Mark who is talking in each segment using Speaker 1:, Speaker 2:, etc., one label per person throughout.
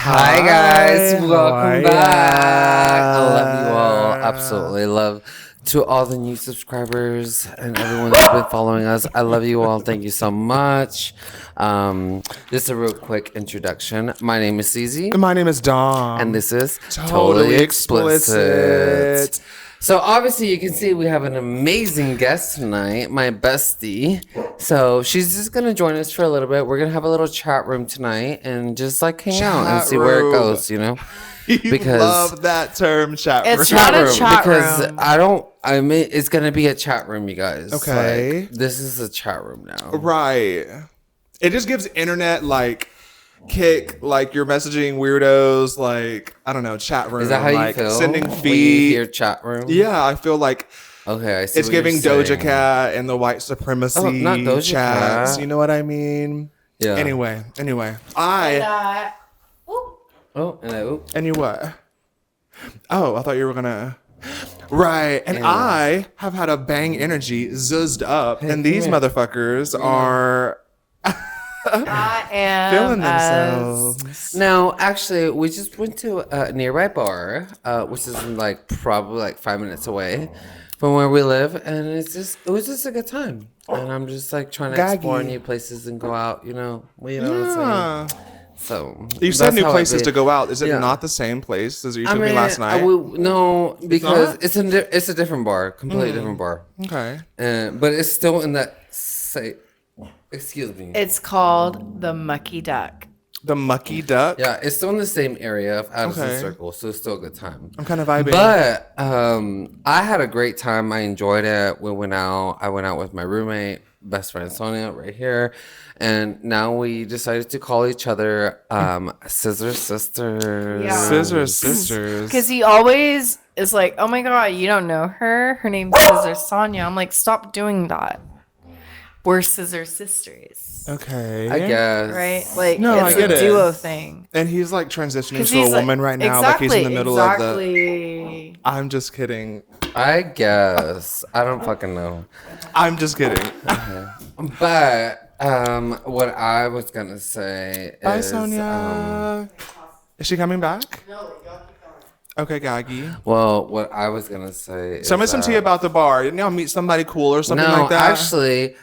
Speaker 1: Hi guys, welcome back. I love you all. Absolutely love to all the new subscribers and everyone that's been following us. I love you all. Thank you so much. Just a real quick introduction. My name is Cece.
Speaker 2: My name is Dom.
Speaker 1: And this is
Speaker 2: Totally Explicit.
Speaker 1: So obviously you can see we have an amazing guest tonight, my bestie. So she's just gonna join us for a little bit. We're gonna have a little chat room tonight and just like hang out and see where it goes, you know?
Speaker 2: Because love that term, chat room.
Speaker 3: It's not a chat
Speaker 1: because
Speaker 3: room.
Speaker 1: I mean it's gonna be a chat room, you guys.
Speaker 2: Okay.
Speaker 1: Like, this is a chat room now.
Speaker 2: Right. It just gives internet like kick, like you're messaging weirdos, like I don't know, chat room.
Speaker 1: Is that how
Speaker 2: like,
Speaker 1: you feel?
Speaker 2: Sending
Speaker 1: when you
Speaker 2: feed.
Speaker 1: hear chat room?
Speaker 2: Yeah, I feel like
Speaker 1: okay, I see
Speaker 2: it's
Speaker 1: what you're
Speaker 2: giving Doja
Speaker 1: saying.
Speaker 2: Cat and the white supremacy
Speaker 1: not Doja
Speaker 2: chats.
Speaker 1: Cat.
Speaker 2: You know what I mean?
Speaker 1: Yeah.
Speaker 2: Anyway,
Speaker 1: Oh, and
Speaker 2: and you what? Oh, I thought you were gonna. Right, and I have had a bang energy zuzzed up, and these motherfuckers are
Speaker 3: I am
Speaker 2: feeling themselves.
Speaker 1: Now, actually, we just went to a nearby bar, which is like probably like 5 minutes away from where we live, and it was just a good time. And I'm just like trying to explore
Speaker 2: Gaggy.
Speaker 1: new places and go out, you know what I'm saying? So
Speaker 2: You said
Speaker 1: that's
Speaker 2: new
Speaker 1: how it
Speaker 2: places
Speaker 1: be.
Speaker 2: to go out. Is it
Speaker 1: Yeah.
Speaker 2: not the same place as you
Speaker 1: I
Speaker 2: took me
Speaker 1: mean,
Speaker 2: last night?
Speaker 1: no, because
Speaker 2: not?
Speaker 1: it's a different bar, completely different bar.
Speaker 2: Okay.
Speaker 1: But it's still in that say. Excuse me.
Speaker 3: It's called the Mucky Duck.
Speaker 2: The Mucky Duck.
Speaker 1: Yeah, it's still in the same area of Addison
Speaker 2: Okay.
Speaker 1: Circle, so it's still a good time.
Speaker 2: I'm kind of vibing.
Speaker 1: But I had a great time. I enjoyed it. We went out. I went out with my roommate, best friend Sonia, right here, and now we decided to call each other Scissor Sisters.
Speaker 3: Yeah.
Speaker 2: Scissor Sisters.
Speaker 3: Because he always is like, oh my God, you don't know her? Her name's Scissor Sonia. I'm like, stop doing that. We're Scissor Sisters.
Speaker 2: Okay.
Speaker 1: I guess.
Speaker 3: Right? Like,
Speaker 2: No,
Speaker 3: it's
Speaker 2: I get
Speaker 3: a
Speaker 2: it.
Speaker 3: duo thing.
Speaker 2: And he's like transitioning
Speaker 3: 'Cause
Speaker 2: to a
Speaker 3: he's like-
Speaker 2: woman right now. Like he's in the middle of the.
Speaker 3: Exactly.
Speaker 2: I'm just kidding.
Speaker 1: I guess. I don't fucking know.
Speaker 2: I'm just kidding.
Speaker 1: But what I was gonna say
Speaker 2: Bye,
Speaker 1: is,
Speaker 2: Sonia. Is she coming back? No. Okay, Gaggy.
Speaker 1: well, what I was gonna say.
Speaker 2: Tell me
Speaker 1: is
Speaker 2: some tea about the bar. Didn't y'all meet somebody cool or something
Speaker 1: no,
Speaker 2: like that?
Speaker 1: actually,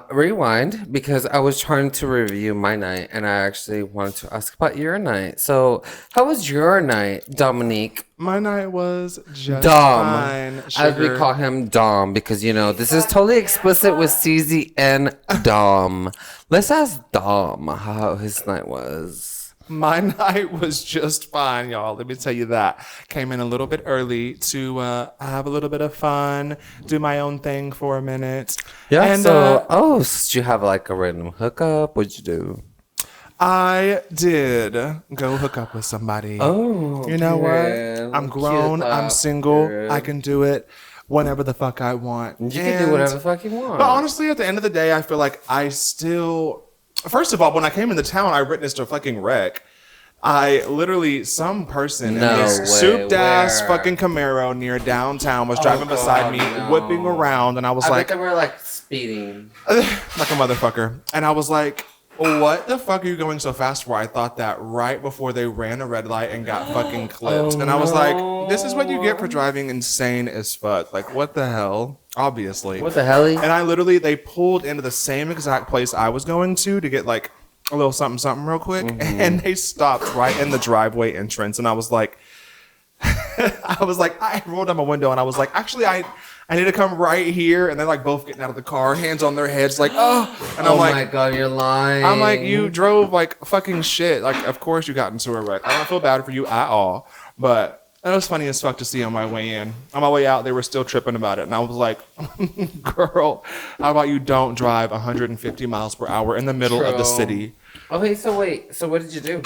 Speaker 1: rewind because I was trying to review my night and I actually wanted to ask about your night. So, how was your night, Dominique?
Speaker 2: My night was just
Speaker 1: Dom,
Speaker 2: fine.
Speaker 1: as we
Speaker 2: Sugar.
Speaker 1: call him Dom, because you know this is totally explicit with CZ and Dom. Let's ask Dom how his night was.
Speaker 2: My night was just fine, y'all. Let me tell you that. Came in a little bit early to have a little bit of fun, do my own thing for a minute.
Speaker 1: Yeah.
Speaker 2: And
Speaker 1: So, did you have like a random hookup? What'd you do?
Speaker 2: I did go hook up with somebody.
Speaker 1: Oh,
Speaker 2: You know
Speaker 1: period.
Speaker 2: what? I'm grown.
Speaker 1: Cute
Speaker 2: I'm
Speaker 1: love,
Speaker 2: single.
Speaker 1: period.
Speaker 2: I can do it whenever the fuck I want.
Speaker 1: You can do whatever the fuck you want.
Speaker 2: But honestly, at the end of the day, I feel like I still. First of all, when I came into town, I witnessed a fucking wreck. I literally, some person in
Speaker 1: No
Speaker 2: this
Speaker 1: way,
Speaker 2: souped ass
Speaker 1: where?
Speaker 2: fucking Camaro near downtown was driving beside me,
Speaker 1: God, no.
Speaker 2: whipping around, and I was
Speaker 1: I
Speaker 2: like,
Speaker 1: bet they were like speeding.
Speaker 2: like a motherfucker. And I was like, what the fuck are you going so fast for? I thought that right before they ran a red light and got fucking clipped. And I was like, this is what you get for driving insane as fuck. Like, what the hell? Obviously.
Speaker 1: What the hell?
Speaker 2: And I literally, they pulled into the same exact place I was going to get like a little something, something real quick. And they stopped right in the driveway entrance. And I was like, I rolled down my window and I was like, actually, I need to come right here. And they're like both getting out of the car, hands on their heads, like, oh. And I'm
Speaker 1: Oh
Speaker 2: like,
Speaker 1: my god, you're lying.
Speaker 2: I'm like, you drove like fucking shit. Like, of course you got into a wreck. I don't feel bad for you at all. But it was funny as fuck to see on my way in. On my way out, they were still tripping about it. And I was like, girl, how about you don't drive 150 miles per hour in the middle of the
Speaker 1: True.
Speaker 2: city?
Speaker 1: Okay, so wait. So what did you do?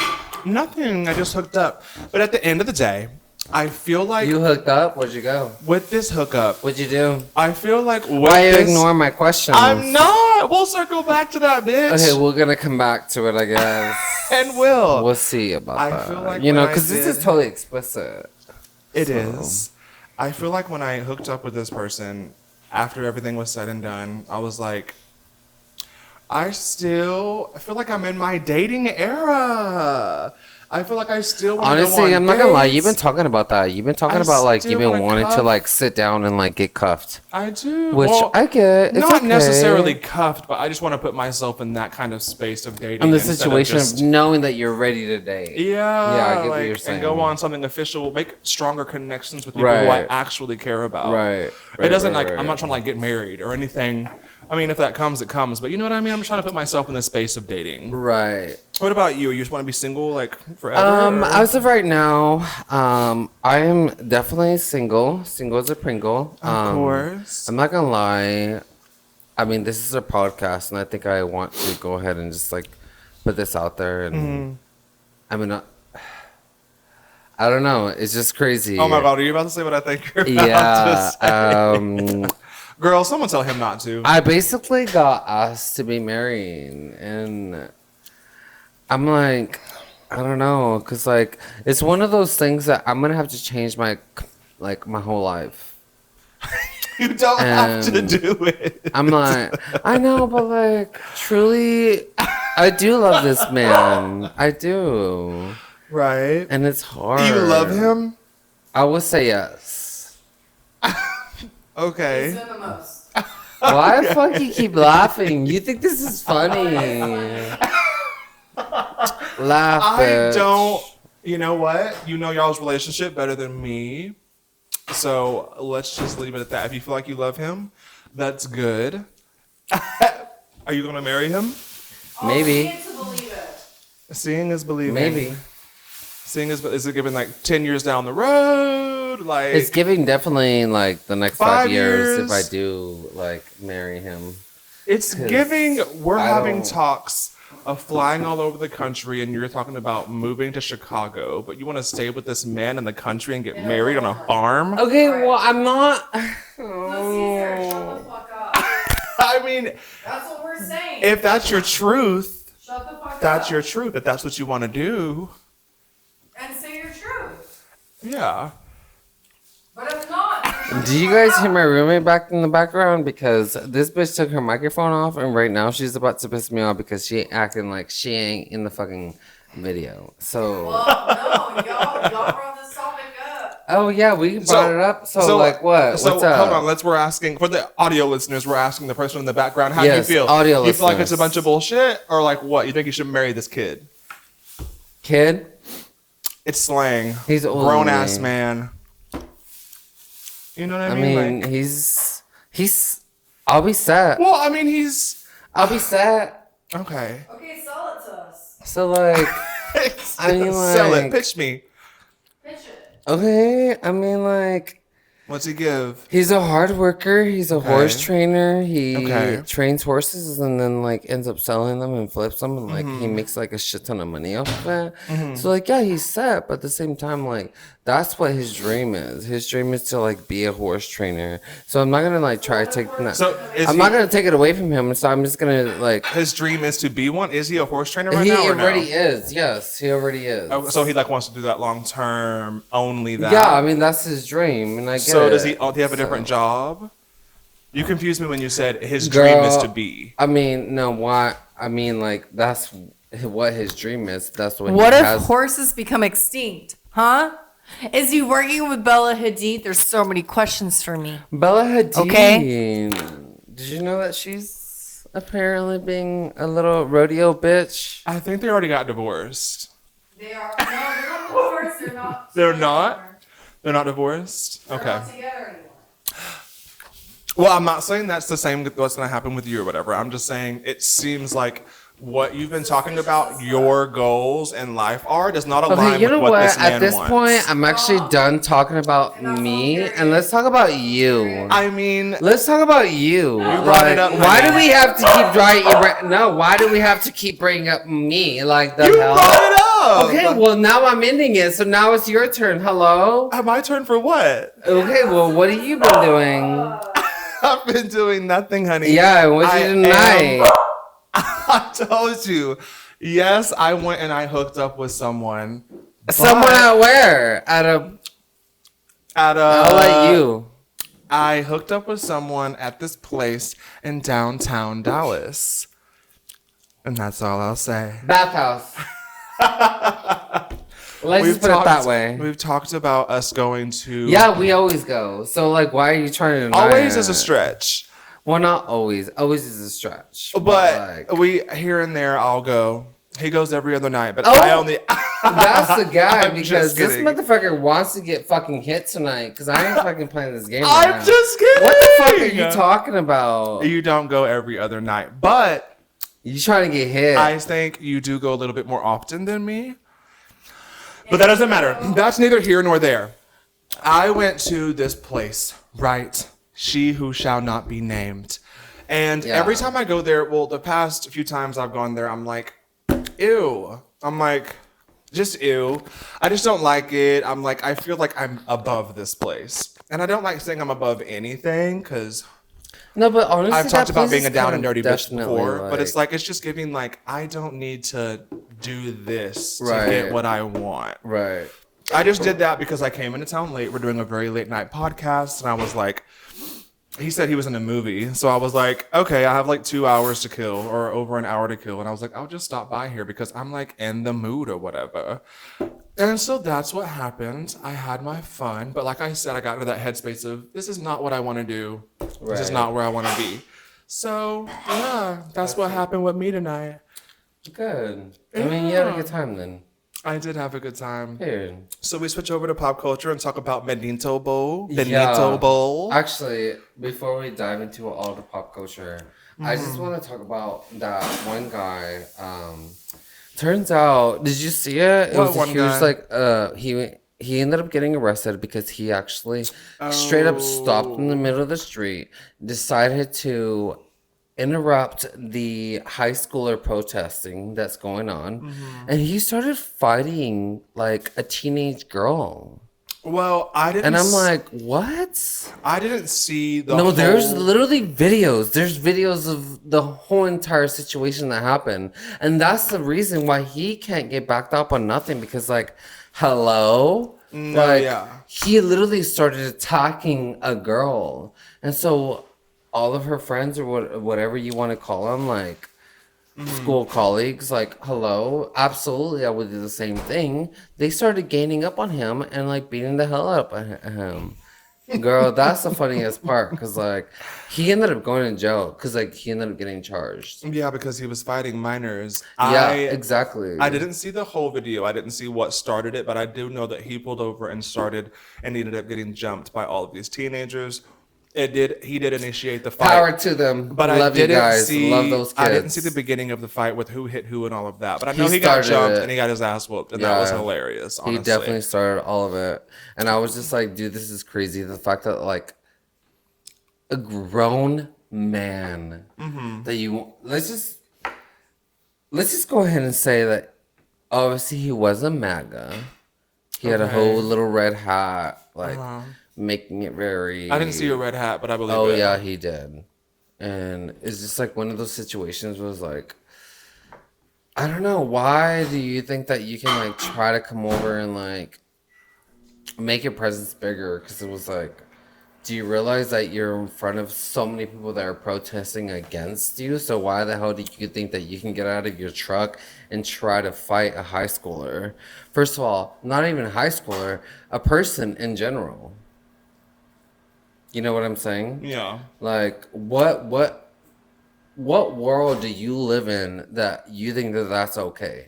Speaker 2: Nothing. I just hooked up. But at the end of the day, I feel like
Speaker 1: You hooked up? Where'd you go?
Speaker 2: with this hookup,
Speaker 1: What'd you do?
Speaker 2: I feel like with
Speaker 1: Why you
Speaker 2: this,
Speaker 1: ignore my questions?
Speaker 2: I'm not. We'll circle back to that, bitch.
Speaker 1: Okay, we're gonna come back to it, I guess.
Speaker 2: And will.
Speaker 1: We'll see about
Speaker 2: I
Speaker 1: that.
Speaker 2: feel like
Speaker 1: you know,
Speaker 2: when I
Speaker 1: because this is
Speaker 2: did-
Speaker 1: totally explicit.
Speaker 2: It is. I feel like when I hooked up with this person, after everything was said and done, I was like, I feel like I'm in my dating era. I feel like I still want to go
Speaker 1: Honestly,
Speaker 2: on
Speaker 1: I'm not gonna lie. You've been
Speaker 2: dates.
Speaker 1: talking about that. You've been talking
Speaker 2: I
Speaker 1: about like
Speaker 2: still
Speaker 1: you've been
Speaker 2: wanna
Speaker 1: wanting to
Speaker 2: cuff.
Speaker 1: like sit down and like get cuffed.
Speaker 2: I do.
Speaker 1: Which I get. It's
Speaker 2: not
Speaker 1: okay.
Speaker 2: necessarily cuffed, but I just want to put myself in that kind of space of dating.
Speaker 1: In the
Speaker 2: instead
Speaker 1: situation
Speaker 2: just,
Speaker 1: of knowing that you're ready to date.
Speaker 2: yeah,
Speaker 1: I get what
Speaker 2: like,
Speaker 1: you're saying.
Speaker 2: and go on something official, make stronger connections with people who I
Speaker 1: Right.
Speaker 2: actually care about.
Speaker 1: Right.
Speaker 2: It doesn't
Speaker 1: right,
Speaker 2: like I'm not trying to like get married or anything. I mean, if that comes, it comes. But you know what I mean? I'm just trying to put myself in the space of dating.
Speaker 1: Right.
Speaker 2: What about you? You just want to be single like forever? or-
Speaker 1: As of right now, I am definitely single. Single as a Pringle.
Speaker 2: Of course.
Speaker 1: I'm not gonna lie. I mean, this is a podcast, and I think I want to go ahead and just like put this out there. And I mean, I don't know. It's just crazy.
Speaker 2: Oh my God, are you about to say what I think you're about
Speaker 1: Yeah.
Speaker 2: to say? Girl, someone tell him not to.
Speaker 1: I basically got asked to be married, and I'm like, I don't know, cause like it's one of those things that I'm gonna have to change my whole life.
Speaker 2: You don't have to
Speaker 1: And
Speaker 2: do it.
Speaker 1: I'm like, I know, but like truly, I do love this man. I do,
Speaker 2: Right.
Speaker 1: and it's hard.
Speaker 2: You love him?
Speaker 1: I would say yes.
Speaker 2: Okay.
Speaker 3: the most.
Speaker 1: Why the fuck you keep laughing? You think this is funny? Laugh,
Speaker 2: I
Speaker 1: bitch.
Speaker 2: don't. You know what? You know y'all's relationship better than me. So let's just leave it at that. If you feel like you love him, that's good. Are you going to marry him?
Speaker 1: Maybe.
Speaker 2: Seeing is believing.
Speaker 1: Maybe.
Speaker 2: Seeing is it given like 10 years down the road? Like
Speaker 1: It's giving definitely like the next
Speaker 2: 5
Speaker 1: 5 years if I
Speaker 2: years.
Speaker 1: do like marry him.
Speaker 2: it's
Speaker 1: 'cause
Speaker 2: giving. We're
Speaker 1: I
Speaker 2: having
Speaker 1: don't-
Speaker 2: talks of flying all over the country, and you're talking about moving to Chicago, but you want to stay with this man in the country and get married on a farm?
Speaker 1: Okay, well I'm not.
Speaker 2: I mean,
Speaker 3: That's what we're saying.
Speaker 2: if that's your truth,
Speaker 3: Shut the fuck
Speaker 2: that's
Speaker 3: up.
Speaker 2: your truth. If that's what you want to do,
Speaker 3: And say your truth.
Speaker 2: yeah.
Speaker 3: But if not,
Speaker 1: Do you guys hear my roommate back in the background? Because this bitch took her microphone off, and right now she's about to piss me off because she ain't acting like she ain't in the fucking video. So.
Speaker 3: well, no, y'all brought this topic up.
Speaker 1: Oh yeah, we brought it up. So like what?
Speaker 2: So
Speaker 1: What's up?
Speaker 2: hold on. We're asking for the audio listeners. We're asking the person in the background. How
Speaker 1: Yes,
Speaker 2: do you feel?
Speaker 1: audio
Speaker 2: you feel like it's a
Speaker 1: listeners.
Speaker 2: bunch of bullshit, or like what? You think you should marry this kid?
Speaker 1: Kid,
Speaker 2: It's slang.
Speaker 1: He's older
Speaker 2: grown
Speaker 1: than
Speaker 2: ass
Speaker 1: me.
Speaker 2: man. You know what I
Speaker 1: I
Speaker 2: mean?
Speaker 1: mean,
Speaker 2: Like,
Speaker 1: he's. I'll be set.
Speaker 2: well, I mean, he's
Speaker 1: I'll be set.
Speaker 2: okay.
Speaker 3: Okay, sell it to us.
Speaker 1: So like, I mean,
Speaker 2: Sell it.
Speaker 1: like-
Speaker 2: Pitch me.
Speaker 3: Pitch it.
Speaker 1: okay. I mean, like,
Speaker 2: What's he give?
Speaker 1: he's a hard worker. He's a horse trainer. He
Speaker 2: Okay.
Speaker 1: trains horses and then like ends up selling them and flips them and like he makes like a shit ton of money off of it. So like, yeah, he's set, but at the same time, like that's what his dream is. His dream is to like be a horse trainer. So I'm not gonna like try to take that.
Speaker 2: So is
Speaker 1: I'm
Speaker 2: he,
Speaker 1: not gonna take it away from him. So I'm just gonna like.
Speaker 2: his dream is to be one. Is he a horse trainer right
Speaker 1: He
Speaker 2: now? Or no?
Speaker 1: already is. Yes, he already is.
Speaker 2: Oh, so he like wants to do that long term only that.
Speaker 1: Yeah, I mean that's his dream, and I get
Speaker 2: So
Speaker 1: it.
Speaker 2: does he? Oh, do he have a different job? You confused me when you said his dream is
Speaker 1: Girl,
Speaker 2: to be.
Speaker 1: I mean, no, why? I mean, like that's what his dream is. That's what.
Speaker 3: What
Speaker 1: he
Speaker 3: if
Speaker 1: has.
Speaker 3: horses become extinct? Huh? Is he working with Bella Hadid? There's so many questions for me.
Speaker 1: Bella Hadid?
Speaker 3: Okay.
Speaker 1: Did you know that she's apparently being a little rodeo bitch?
Speaker 2: I think they already got divorced.
Speaker 3: They are. No, they're not divorced. They're not.
Speaker 2: They're not? They're not divorced?
Speaker 3: They're
Speaker 2: Okay.
Speaker 3: not together anymore.
Speaker 2: Well, I'm not saying that's the same what's going to happen with you or whatever. I'm just saying it seems like what you've been talking about, your goals in life are, does not align
Speaker 1: Okay, you know
Speaker 2: with what this man
Speaker 1: At this
Speaker 2: wants.
Speaker 1: point, I'm actually done talking about me, and let's talk about you.
Speaker 2: I mean,
Speaker 1: Let's talk about you.
Speaker 2: brought it up,
Speaker 1: Why
Speaker 2: honey.
Speaker 1: do we have to keep drawing? No, why do we have to keep bringing up me? Like the
Speaker 2: you
Speaker 1: hell?
Speaker 2: brought it up.
Speaker 1: Okay, well now I'm ending it, so now it's your turn. Hello.
Speaker 2: My turn for what?
Speaker 1: Okay, well what have you been doing?
Speaker 2: I've been doing nothing, honey.
Speaker 1: Yeah, what'd you do tonight?
Speaker 2: I told you. Yes, I went and I hooked up with someone.
Speaker 1: Someone
Speaker 2: but
Speaker 1: out where? I'll
Speaker 2: I'll
Speaker 1: let you.
Speaker 2: I hooked up with someone at this place in downtown Dallas. And that's all I'll say.
Speaker 1: Bathhouse. Let's just put it that way.
Speaker 2: We've talked about us going to.
Speaker 1: Yeah, we always go. So, like, why are you trying to deny
Speaker 2: Always
Speaker 1: it?
Speaker 2: is a stretch.
Speaker 1: Well, not always. Always is a stretch.
Speaker 2: But
Speaker 1: like,
Speaker 2: we here and there, I'll go. He goes every other night, but
Speaker 1: Oh!
Speaker 2: I only.
Speaker 1: that's the guy
Speaker 2: I'm
Speaker 1: because
Speaker 2: just
Speaker 1: this
Speaker 2: kidding.
Speaker 1: motherfucker wants to get fucking hit tonight because I ain't fucking playing this game right
Speaker 2: I'm
Speaker 1: now.
Speaker 2: just kidding.
Speaker 1: What the fuck are you talking about?
Speaker 2: You don't go every other night, but
Speaker 1: You trying to get hit?
Speaker 2: I think you do go a little bit more often than me. But that doesn't matter. That's neither here nor there. I went to this place, right? She who shall not be named. And every time I go there, well, the past few times I've gone there, I'm like, ew. I'm like, just ew. I just don't like it. I'm like, I feel like I'm above this place. And I don't like saying I'm above anything because
Speaker 1: No, but honestly,
Speaker 2: I've talked
Speaker 1: that
Speaker 2: about
Speaker 1: place
Speaker 2: being a
Speaker 1: is
Speaker 2: down
Speaker 1: kind
Speaker 2: and
Speaker 1: of
Speaker 2: dirty bitch
Speaker 1: definitely,
Speaker 2: before, but it's like, it's just giving like, I don't need to do this to
Speaker 1: Right.
Speaker 2: get what I want.
Speaker 1: right.
Speaker 2: I just did that because I came into town late. We're doing a very late night podcast, and I was like, he said he was in a movie. So I was like, okay, I have like 2 hours to kill or over an hour to kill. And I was like, I'll just stop by here because I'm like in the mood or whatever. And so that's what happened. I had my fun. But like I said, I got into that headspace of this is not what I want to do. This is
Speaker 1: Right.
Speaker 2: not where I want to be. So yeah, that's what happened with me tonight.
Speaker 1: Good. I mean, you had a good time then.
Speaker 2: I did have a good time.
Speaker 1: Dude.
Speaker 2: So we switch over to pop culture and talk about Benito Bowl.
Speaker 1: Yeah.
Speaker 2: Benito Bowl.
Speaker 1: Actually, before we dive into all the pop culture, I just want to talk about that one guy. Turns out, did you see it? It
Speaker 2: What
Speaker 1: was
Speaker 2: one
Speaker 1: a huge,
Speaker 2: guy?
Speaker 1: like, he ended up getting arrested because he actually straight up stopped in the middle of the street, decided to interrupt the high schooler protesting that's going on, and he started fighting like a teenage girl.
Speaker 2: Well, I didn't.
Speaker 1: And I'm like, what?
Speaker 2: I didn't see the.
Speaker 1: No,
Speaker 2: whole...
Speaker 1: there's literally videos. There's videos of the whole entire situation that happened. And that's the reason why he can't get backed up on nothing because, like, hello?
Speaker 2: No,
Speaker 1: like,
Speaker 2: yeah.
Speaker 1: he literally started attacking a girl. And so all of her friends or whatever you want to call them, like, school colleagues, like, hello, absolutely, I would do the same thing. They started gaining up on him and like beating the hell out of him. Girl, that's the funniest part because like he ended up going to jail because like he ended up getting charged.
Speaker 2: Yeah, because he was fighting minors.
Speaker 1: Yeah, exactly.
Speaker 2: I didn't see the whole video. I didn't see what started it, but I do know that he pulled over and started and ended up getting jumped by all of these teenagers. He did initiate the fight.
Speaker 1: Power to them.
Speaker 2: But
Speaker 1: love
Speaker 2: I didn't
Speaker 1: you guys.
Speaker 2: see.
Speaker 1: Love those kids.
Speaker 2: I didn't see the beginning of the fight with who hit who and all of that. But I know
Speaker 1: He
Speaker 2: he got
Speaker 1: started
Speaker 2: jumped
Speaker 1: it.
Speaker 2: and he got his ass whooped, and that was hilarious. Honestly.
Speaker 1: He definitely started all of it. And I was just like, dude, this is crazy. The fact that like a grown man that you let's just go ahead and say that obviously he was a MAGA. He had a whole little red hat, like making it very
Speaker 2: I didn't see your red hat, but I believe
Speaker 1: Oh
Speaker 2: it.
Speaker 1: yeah, he did. And it's just like one of those situations was like I don't know, why do you think that you can like try to come over and like make your presence bigger? Because it was like, do you realize that you're in front of so many people that are protesting against you? So why the hell do you think that you can get out of your truck and try to fight a high schooler? First of all, not even a high schooler, a person in general. You know what I'm saying?
Speaker 2: Yeah.
Speaker 1: Like, what world do you live in that you think that that's okay?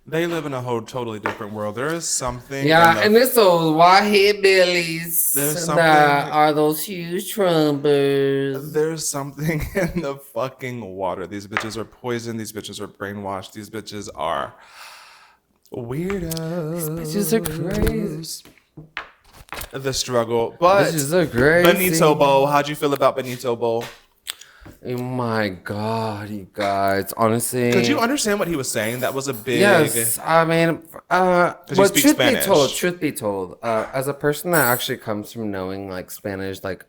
Speaker 2: They live in a whole totally different world. There is something.
Speaker 1: Yeah, and it's those white hillbillies
Speaker 2: There's
Speaker 1: that
Speaker 2: something-
Speaker 1: are those huge Trumpers.
Speaker 2: There's something in the fucking water. These bitches are poisoned. These bitches are brainwashed. These bitches are weirdos.
Speaker 1: These bitches are crazy.
Speaker 2: The struggle. But
Speaker 1: Bitches are crazy.
Speaker 2: Benito Bowl, how'd you feel about Benito Bowl?
Speaker 1: Oh my God, you guys. Honestly.
Speaker 2: Could you understand what he was saying? That was a big...
Speaker 1: Yes, I mean,
Speaker 2: you speak Spanish.
Speaker 1: Truth be told, as a person that actually comes from knowing like Spanish, like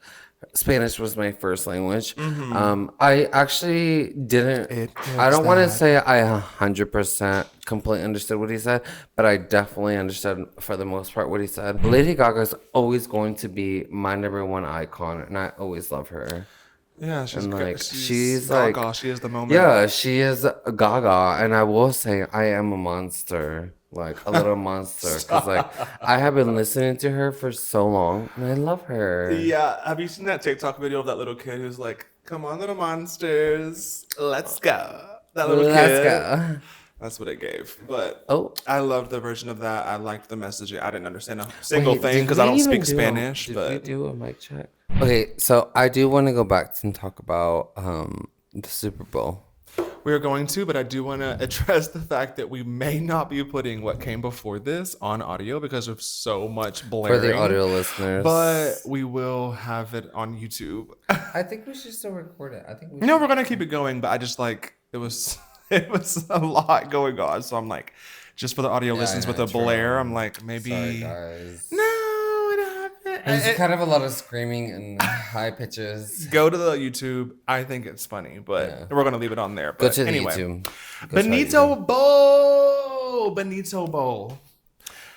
Speaker 1: Spanish was my first language. I actually didn't. I don't want to say I 100% completely understood what he said, but I definitely understood for the most part what he said. Lady Gaga's always going to be my number one icon, and I always love her.
Speaker 2: Yeah,
Speaker 1: And like
Speaker 2: she's
Speaker 1: she's
Speaker 2: Gaga.
Speaker 1: like,
Speaker 2: She is the moment.
Speaker 1: yeah, she is Gaga, and I will say I am a monster, like a little monster, because like I have been listening to her for so long, and I love her.
Speaker 2: Yeah, have you seen that TikTok video of that little kid who's like, "Come on, little monsters, let's go." That little
Speaker 1: Let's
Speaker 2: kid.
Speaker 1: go.
Speaker 2: That's what it gave. But
Speaker 1: Oh,
Speaker 2: I loved the version of that. I liked the messaging. I didn't understand a single
Speaker 1: wait,
Speaker 2: thing
Speaker 1: did
Speaker 2: because
Speaker 1: we
Speaker 2: I don't
Speaker 1: even
Speaker 2: speak
Speaker 1: do
Speaker 2: Spanish.
Speaker 1: did we
Speaker 2: But
Speaker 1: do a mic check? Okay, so I do want to go back and talk about the Super Bowl.
Speaker 2: we are going to. But I do want to address the fact that we may not be putting what came before this on audio because of so much blaring.
Speaker 1: For the audio listeners.
Speaker 2: But we will have it on YouTube.
Speaker 1: I think we should still record it. I think we
Speaker 2: No, we're gonna keep it going, but I just like it was it was a lot going on. So I'm like, just for the audio listens with a blare, I'm like, maybe
Speaker 1: Sorry, guys.
Speaker 2: no, it happened.
Speaker 1: There's kind of a lot of screaming and high pitches.
Speaker 2: Go to the YouTube. I think it's funny, but we're gonna leave it on there. But
Speaker 1: Go to the
Speaker 2: anyway,
Speaker 1: YouTube.
Speaker 2: Benito Bowl. Benito Bowl.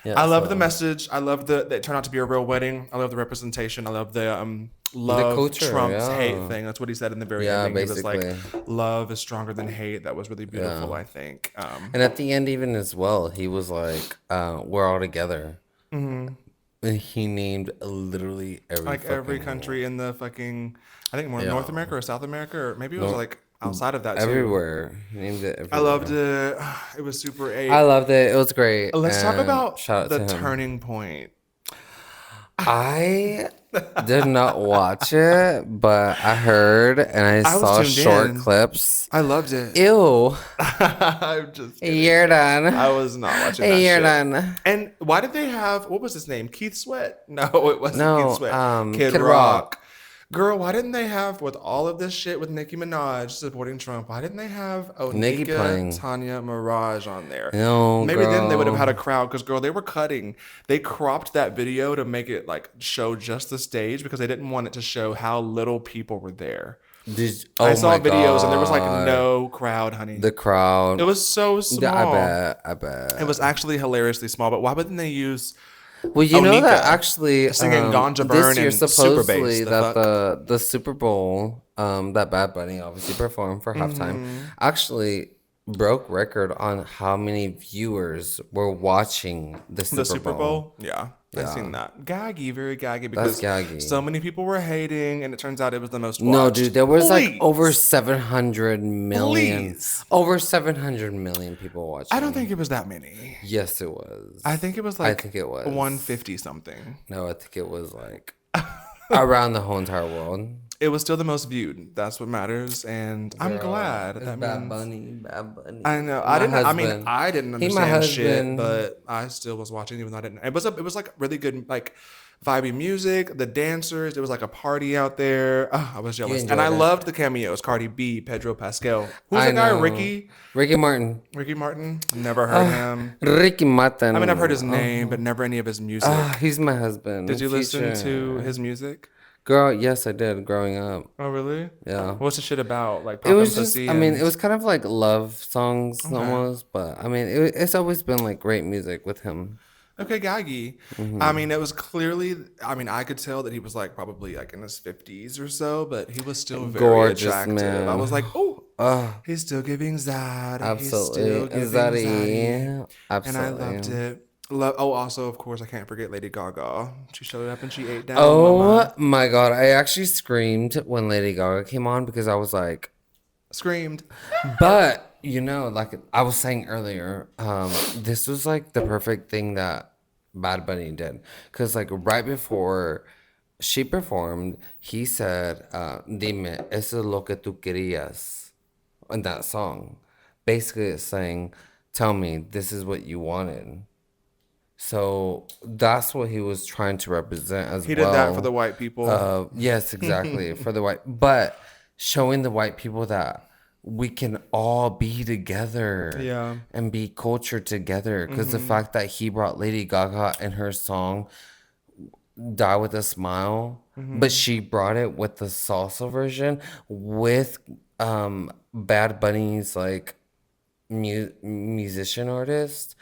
Speaker 1: Yeah,
Speaker 2: I love
Speaker 1: so-
Speaker 2: the message. I love that it turned out to be a real wedding. I love the representation. I love the love
Speaker 1: culture,
Speaker 2: Trump's
Speaker 1: yeah.
Speaker 2: hate thing. That's what he said in the very
Speaker 1: Yeah,
Speaker 2: ending. He was
Speaker 1: basically.
Speaker 2: like, "Love is stronger than hate." That was really beautiful.
Speaker 1: Yeah.
Speaker 2: I think.
Speaker 1: And at the end, even as well, he was like, "We're all together." Mm-hmm. And he named literally every
Speaker 2: Like every
Speaker 1: fucking-
Speaker 2: country in the fucking, I think more North America or South America, or maybe it was like outside of that too.
Speaker 1: everywhere. He named it. Everywhere.
Speaker 2: I loved it. It was super.
Speaker 1: I loved it. It was great.
Speaker 2: Let's talk
Speaker 1: And
Speaker 2: about
Speaker 1: shout out
Speaker 2: the
Speaker 1: to him.
Speaker 2: turning point.
Speaker 1: I did not watch it, but I heard and I
Speaker 2: was
Speaker 1: saw
Speaker 2: tuned
Speaker 1: short
Speaker 2: in.
Speaker 1: clips.
Speaker 2: I loved it.
Speaker 1: Ew,
Speaker 2: I'm just kidding.
Speaker 1: you're done.
Speaker 2: I was not watching that
Speaker 1: You're
Speaker 2: shit.
Speaker 1: done.
Speaker 2: And why did they have, what was his name? Keith Sweat? No, it wasn't
Speaker 1: No,
Speaker 2: Keith Sweat. Kid
Speaker 1: Kid
Speaker 2: Rock.
Speaker 1: Rock.
Speaker 2: Girl, why didn't they have, with all of this shit with Nicki Minaj supporting Trump, why didn't they have
Speaker 1: Nicki
Speaker 2: Onika
Speaker 1: playing.
Speaker 2: Tanya Mirage on there?
Speaker 1: No,
Speaker 2: Maybe then they would have
Speaker 1: girl.
Speaker 2: had a crowd because, girl, they were cutting. They cropped that video to make it like show just the stage because they didn't want it to show how little people were there. I saw videos and there was like no crowd, honey.
Speaker 1: The crowd.
Speaker 2: It was so small.
Speaker 1: I bet.
Speaker 2: It was actually hilariously small, but why wouldn't they use
Speaker 1: Well, you know that
Speaker 2: Onika
Speaker 1: actually
Speaker 2: singing Ganja Burn
Speaker 1: this year
Speaker 2: and Super
Speaker 1: supposedly
Speaker 2: Bass,
Speaker 1: that the Super Bowl that Bad Bunny obviously performed for halftime
Speaker 2: Mm-hmm.
Speaker 1: actually broke record on how many viewers were watching the
Speaker 2: Super Bowl? Yeah, I've seen that. Gaggy, very gaggy because
Speaker 1: gaggy.
Speaker 2: so many people were hating, and it turns out it was the most watched.
Speaker 1: No, dude, there was like
Speaker 2: Please.
Speaker 1: over 700 million.
Speaker 2: Please.
Speaker 1: Over 700 million people watching.
Speaker 2: I don't think it was that many.
Speaker 1: Yes, it was.
Speaker 2: I think it was like
Speaker 1: think it was
Speaker 2: 150 something.
Speaker 1: No, I think it was like around the whole entire world.
Speaker 2: It was still the most viewed. That's what matters, and I'm glad.
Speaker 1: It's
Speaker 2: That
Speaker 1: Bad
Speaker 2: means
Speaker 1: Bunny, Bad Bunny.
Speaker 2: I know.
Speaker 1: My
Speaker 2: I didn't. I mean,
Speaker 1: husband.
Speaker 2: I didn't
Speaker 1: He my
Speaker 2: understand shit,
Speaker 1: husband.
Speaker 2: but I still was watching, even though I didn't. It was like really good, like vibey music. The dancers. It was like a party out there. I was jealous, and I
Speaker 1: enjoyed it.
Speaker 2: loved the cameos. Cardi B, Pedro Pascal. Who's
Speaker 1: I
Speaker 2: the guy?
Speaker 1: know.
Speaker 2: Ricky
Speaker 1: Martin.
Speaker 2: Martin. Never heard him.
Speaker 1: Ricky Martin.
Speaker 2: I mean, I've heard his name, but never any of his music.
Speaker 1: He's my husband.
Speaker 2: Did you listen
Speaker 1: Future.
Speaker 2: to his music?
Speaker 1: Girl, yes, I did growing up.
Speaker 2: Oh, really?
Speaker 1: Yeah.
Speaker 2: What's the shit about? Like,
Speaker 1: It was
Speaker 2: poppin'
Speaker 1: just,
Speaker 2: pussy
Speaker 1: I mean,
Speaker 2: and-
Speaker 1: it was kind of like love songs almost, but I mean, it's always been like great music with him.
Speaker 2: Okay, Gaggy. I mean, it was clearly. I mean, I could tell that he was like probably like in his 50s or so, but he was still very
Speaker 1: Gorgeous
Speaker 2: attractive.
Speaker 1: man.
Speaker 2: I was like, oh,
Speaker 1: Oh,
Speaker 2: he's still giving Zad.
Speaker 1: absolutely.
Speaker 2: He's still giving
Speaker 1: Zaddy.
Speaker 2: Zaddy.
Speaker 1: Absolutely.
Speaker 2: And I loved it. Also, of course, I can't forget Lady Gaga. She showed up and she ate down.
Speaker 1: Oh
Speaker 2: Mama.
Speaker 1: my God. I actually screamed when Lady Gaga came on because I was like,
Speaker 2: Screamed.
Speaker 1: but you know, like I was saying earlier, this was like the perfect thing that Bad Bunny did. Because like right before she performed, he said, Dime, eso es lo que tú querías in that song. Basically it's saying, tell me, this is what you wanted. So that's what he was trying to represent as
Speaker 2: He
Speaker 1: well.
Speaker 2: did that for the white people.
Speaker 1: Yes, exactly. For the white, but showing the white people that we can all be together,
Speaker 2: Yeah.
Speaker 1: and be cultured together. Because the fact that he brought Lady Gaga and her song "Die with a Smile," but she brought it with the salsa version with Bad Bunny's like musician artist.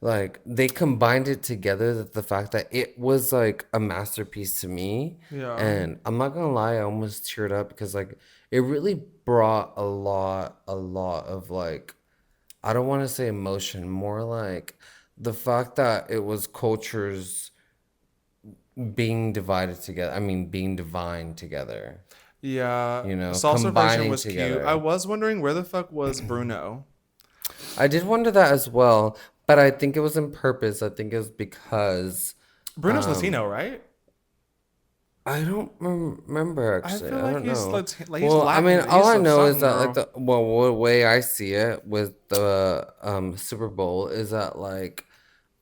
Speaker 1: like they combined it together, that the fact that it was like a masterpiece to me.
Speaker 2: Yeah.
Speaker 1: And I'm not gonna lie, I almost teared up because like it really brought a lot of like, I don't want to say emotion, more like the fact that it was cultures being divided together. I mean, being divine together.
Speaker 2: Yeah.
Speaker 1: You know,
Speaker 2: Salsa version
Speaker 1: combining
Speaker 2: was cute.
Speaker 1: together.
Speaker 2: I was wondering where the fuck was Bruno?
Speaker 1: I did wonder that as well, but I think it was in purpose. I think it was because
Speaker 2: Bruno's Latino, right?
Speaker 1: I don't remember
Speaker 2: I
Speaker 1: actually.
Speaker 2: feel
Speaker 1: I
Speaker 2: like
Speaker 1: don't
Speaker 2: he's
Speaker 1: know.
Speaker 2: he's
Speaker 1: Well, I mean,
Speaker 2: Latin.
Speaker 1: all
Speaker 2: He's
Speaker 1: I
Speaker 2: of
Speaker 1: know is
Speaker 2: something,
Speaker 1: that like
Speaker 2: girl.
Speaker 1: the way I see it with the Super Bowl is that like